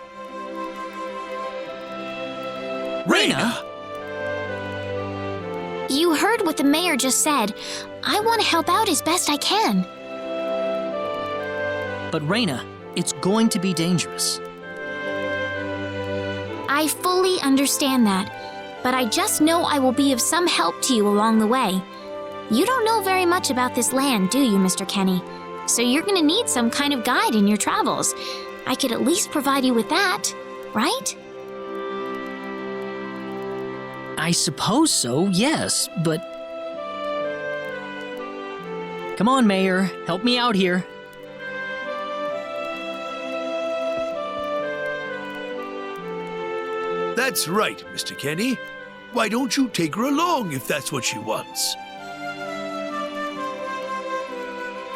Reyna! You heard what the mayor just said. I want to help out as best I can. But Reina, it's going to be dangerous. I fully understand that, but I just know I will be of some help to you along the way. You don't know very much about this land, do you, Mr. Kenny? So you're gonna need some kind of guide in your travels. I could at least provide you with that, right? I suppose so, yes, but... Come on, Mayor, help me out here. That's right, Mr. Kenny. Why don't you take her along if that's what she wants?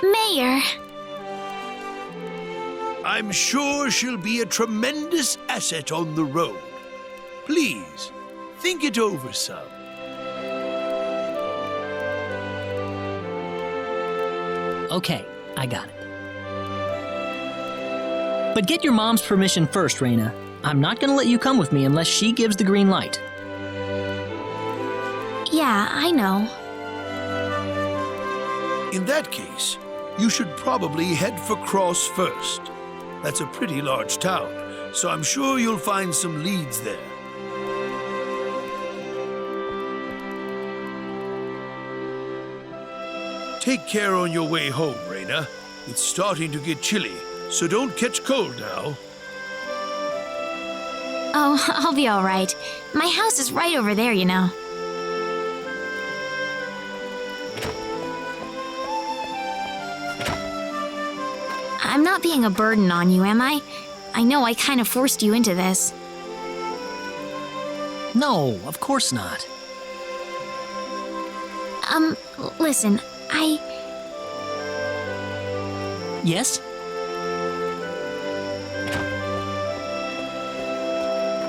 Mayor. I'm sure she'll be a tremendous asset on the road. Please, think it over some. Okay, I got it. But get your mom's permission first, Reina. I'm not gonna let you come with me unless she gives the green light. Yeah, I know. In that case, you should probably head for Cross first. That's a pretty large town, so I'm sure you'll find some leads there. Take care on your way home, Reina. It's starting to get chilly, so don't catch cold now. Oh, I'll be all right. My house is right over there, you know. I'm not being a burden on you, am I? I know I kind of forced you into this. No, of course not. Listen, Yes?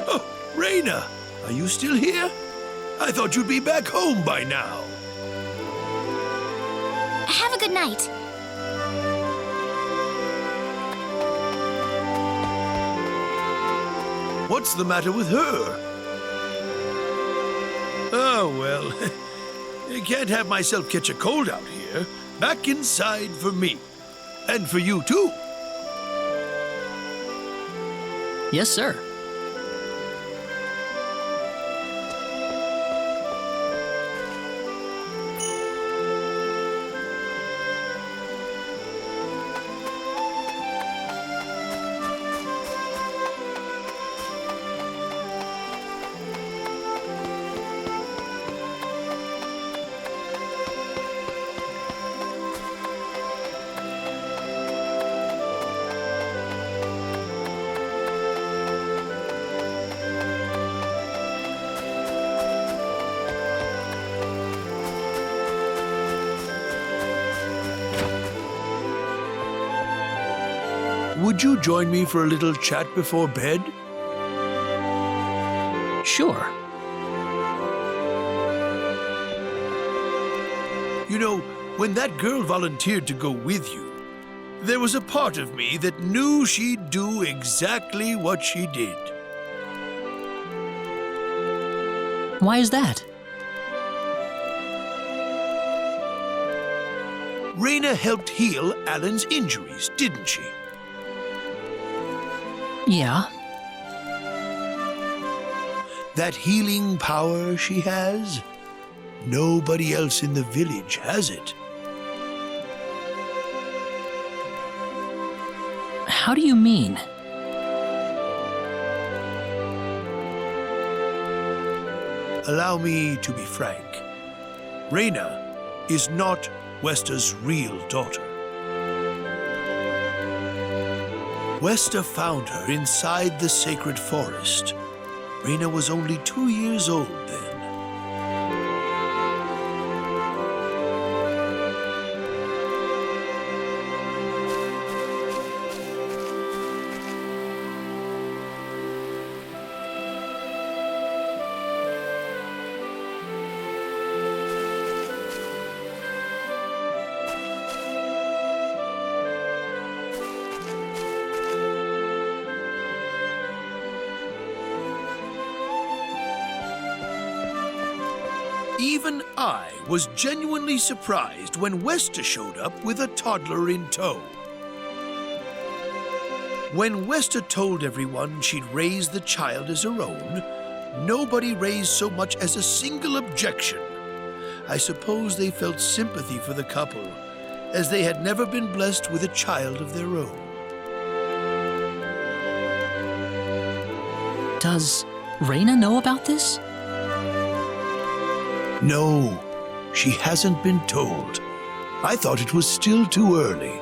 Oh, Reina, are you still here? I thought you'd be back home by now. Have a good night. What's the matter with her? Oh, well, I can't have myself catch a cold out here. Back inside for me. And for you, too. Yes, sir. Would you join me for a little chat before bed? Sure. You know, when that girl volunteered to go with you, there was a part of me that knew she'd do exactly what she did. Why is that? Reina helped heal Alan's injuries, didn't she? Yeah. That healing power she has, nobody else in the village has it. How do you mean? Allow me to be frank. Reina is not Wester's real daughter. Wester found her inside the sacred forest. Reina was only 2 years old then. Even I was genuinely surprised when Wester showed up with a toddler in tow. When Westa told everyone she'd raised the child as her own, nobody raised so much as a single objection. I suppose they felt sympathy for the couple, as they had never been blessed with a child of their own. Does Reyna know about this? No, she hasn't been told. I thought it was still too early.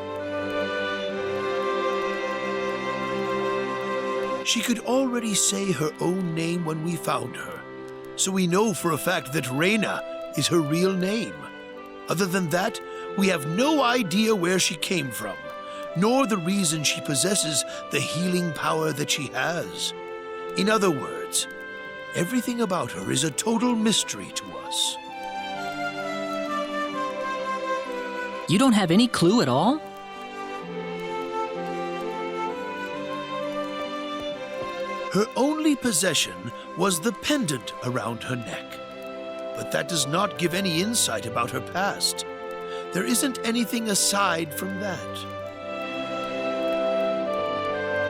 She could already say her own name when we found her, so we know for a fact that Reyna is her real name. Other than that, we have no idea where she came from, nor the reason she possesses the healing power that she has. In other words, everything about her is a total mystery to us. You don't have any clue at all? Her only possession was the pendant around her neck. But that does not give any insight about her past. There isn't anything aside from that.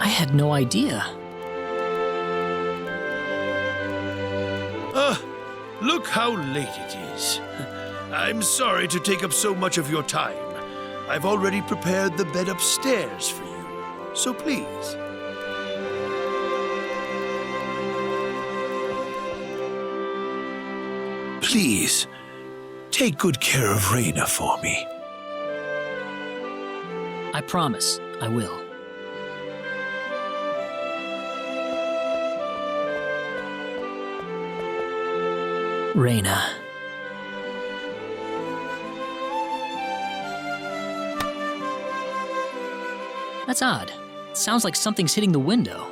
I had no idea. Look how late it is. I'm sorry to take up so much of your time. I've already prepared the bed upstairs for you, so please. Please, take good care of Reyna for me. I promise, I will. Reyna. That's odd. It sounds like something's hitting the window.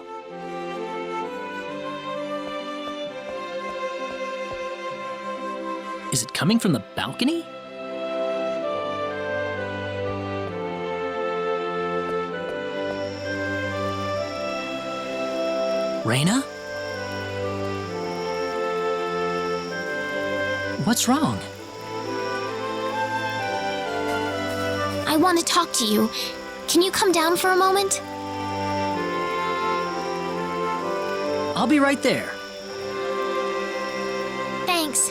Is it coming from the balcony? Reyna? What's wrong? I want to talk to you. Can you come down for a moment? I'll be right there. Thanks.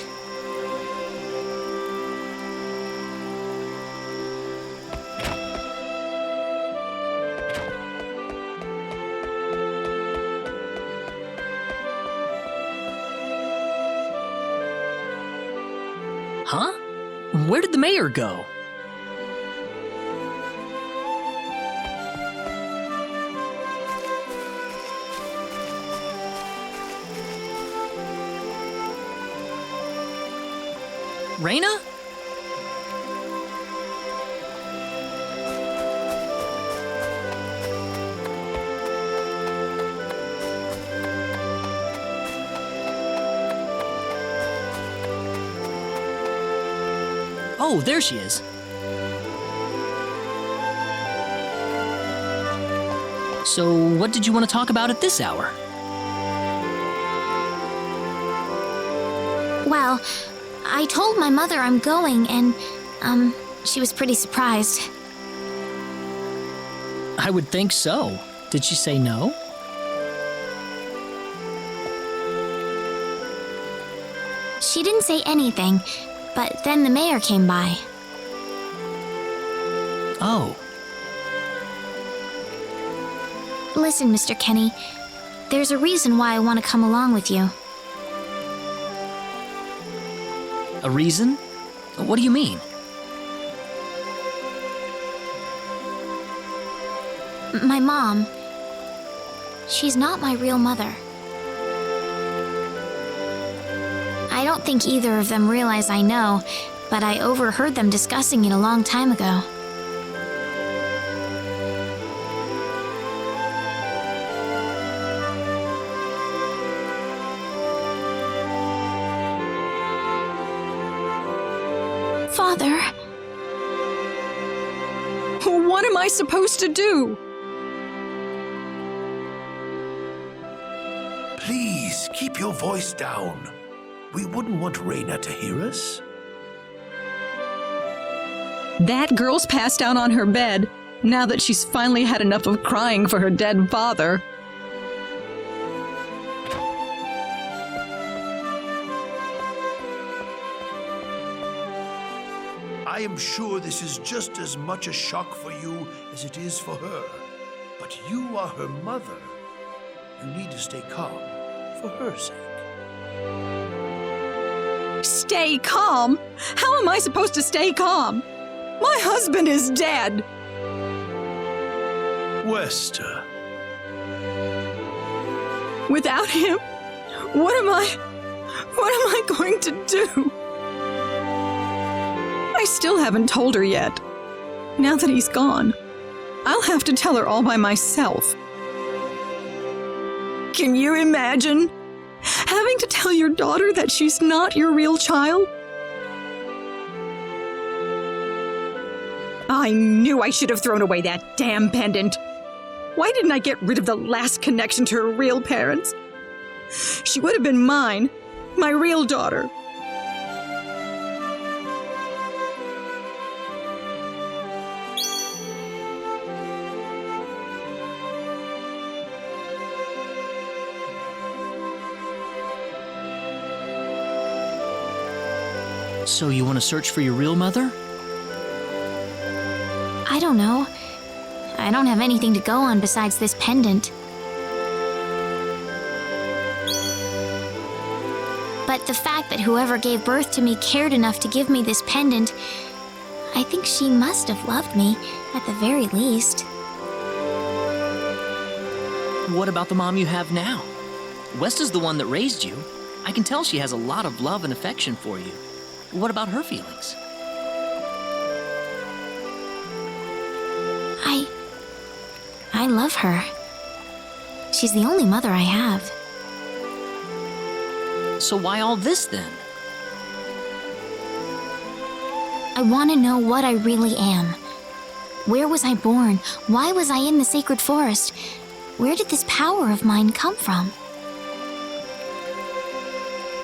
Huh? Where did the mayor go? Reyna? Oh, there she is. So, what did you want to talk about at this hour? Well, I told my mother I'm going, and, she was pretty surprised. I would think so. Did she say no? She didn't say anything, but then the mayor came by. Oh. Listen, Mr. Kenny, there's a reason why I want to come along with you. A reason? What do you mean? My mom, she's not my real mother. I don't think either of them realize I know, but I overheard them discussing it a long time ago. Father. What am I supposed to do? Please, keep your voice down. We wouldn't want Reyna to hear us. That girl's passed out on her bed. now that she's finally had enough of crying for her dead father. I am sure this is just as much a shock for you as it is for her. But you are her mother. You need to stay calm for her sake. Stay calm? How am I supposed to stay calm? My husband is dead. Westa. Without him, what am I going to do? I still haven't told her yet. Now that he's gone, I'll have to tell her all by myself. Can you imagine having to tell your daughter that she's not your real child? I knew I should have thrown away that damn pendant. Why didn't I get rid of the last connection to her real parents? She would have been mine, my real daughter. So you want to search for your real mother? I don't know. I don't have anything to go on besides this pendant. But the fact that whoever gave birth to me cared enough to give me this pendant, I think she must have loved me, at the very least. What about the mom you have now? Westa's the one that raised you. I can tell she has a lot of love and affection for you. What about her feelings? I love her. She's the only mother I have. So why all this then? I want to know what I really am. Where was I born? Why was I in the sacred forest? Where did this power of mine come from?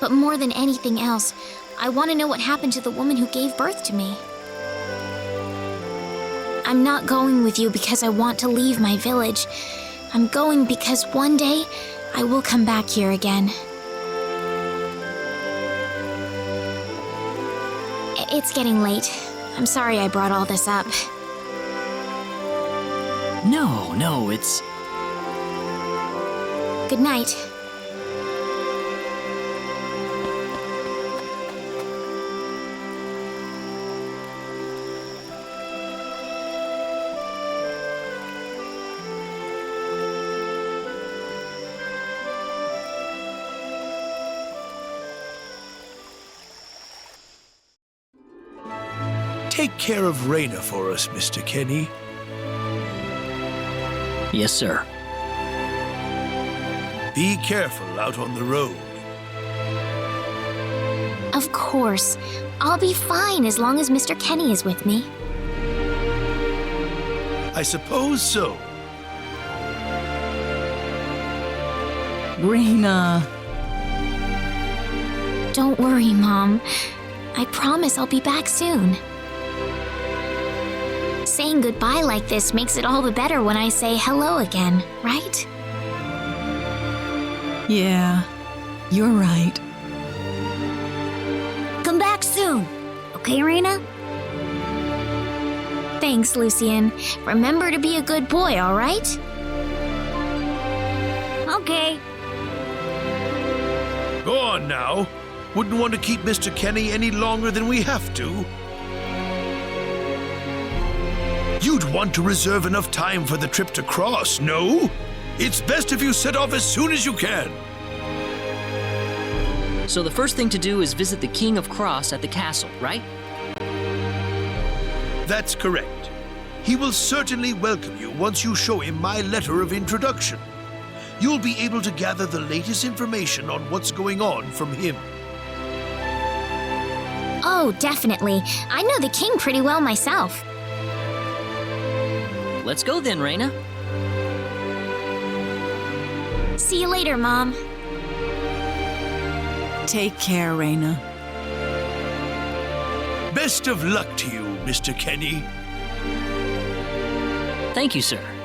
But more than anything else, I want to know what happened to the woman who gave birth to me. I'm not going with you because I want to leave my village. I'm going because one day I will come back here again. It's getting late. I'm sorry I brought all this up. No, it's... Good night. Take care of Raina for us, Mr. Kenny. Yes, sir. Be careful out on the road. Of course. I'll be fine as long as Mr. Kenny is with me. I suppose so. Raina. Don't worry, Mom. I promise I'll be back soon. Saying goodbye like this makes it all the better when I say hello again, right? Yeah, you're right. Come back soon. Okay, Raina? Thanks, Lucien. Remember to be a good boy, all right? Okay. Go on now. Wouldn't want to keep Mr. Kenny any longer than we have to. You'd want to reserve enough time for the trip to Cross, no? It's best if you set off as soon as you can. So the first thing to do is visit the King of Cross at the castle, right? That's correct. He will certainly welcome you once you show him my letter of introduction. You'll be able to gather the latest information on what's going on from him. Oh, definitely. I know the king pretty well myself. Let's go then, Raina. See you later, Mom. Take care, Raina. Best of luck to you, Mr. Kenny. Thank you, sir.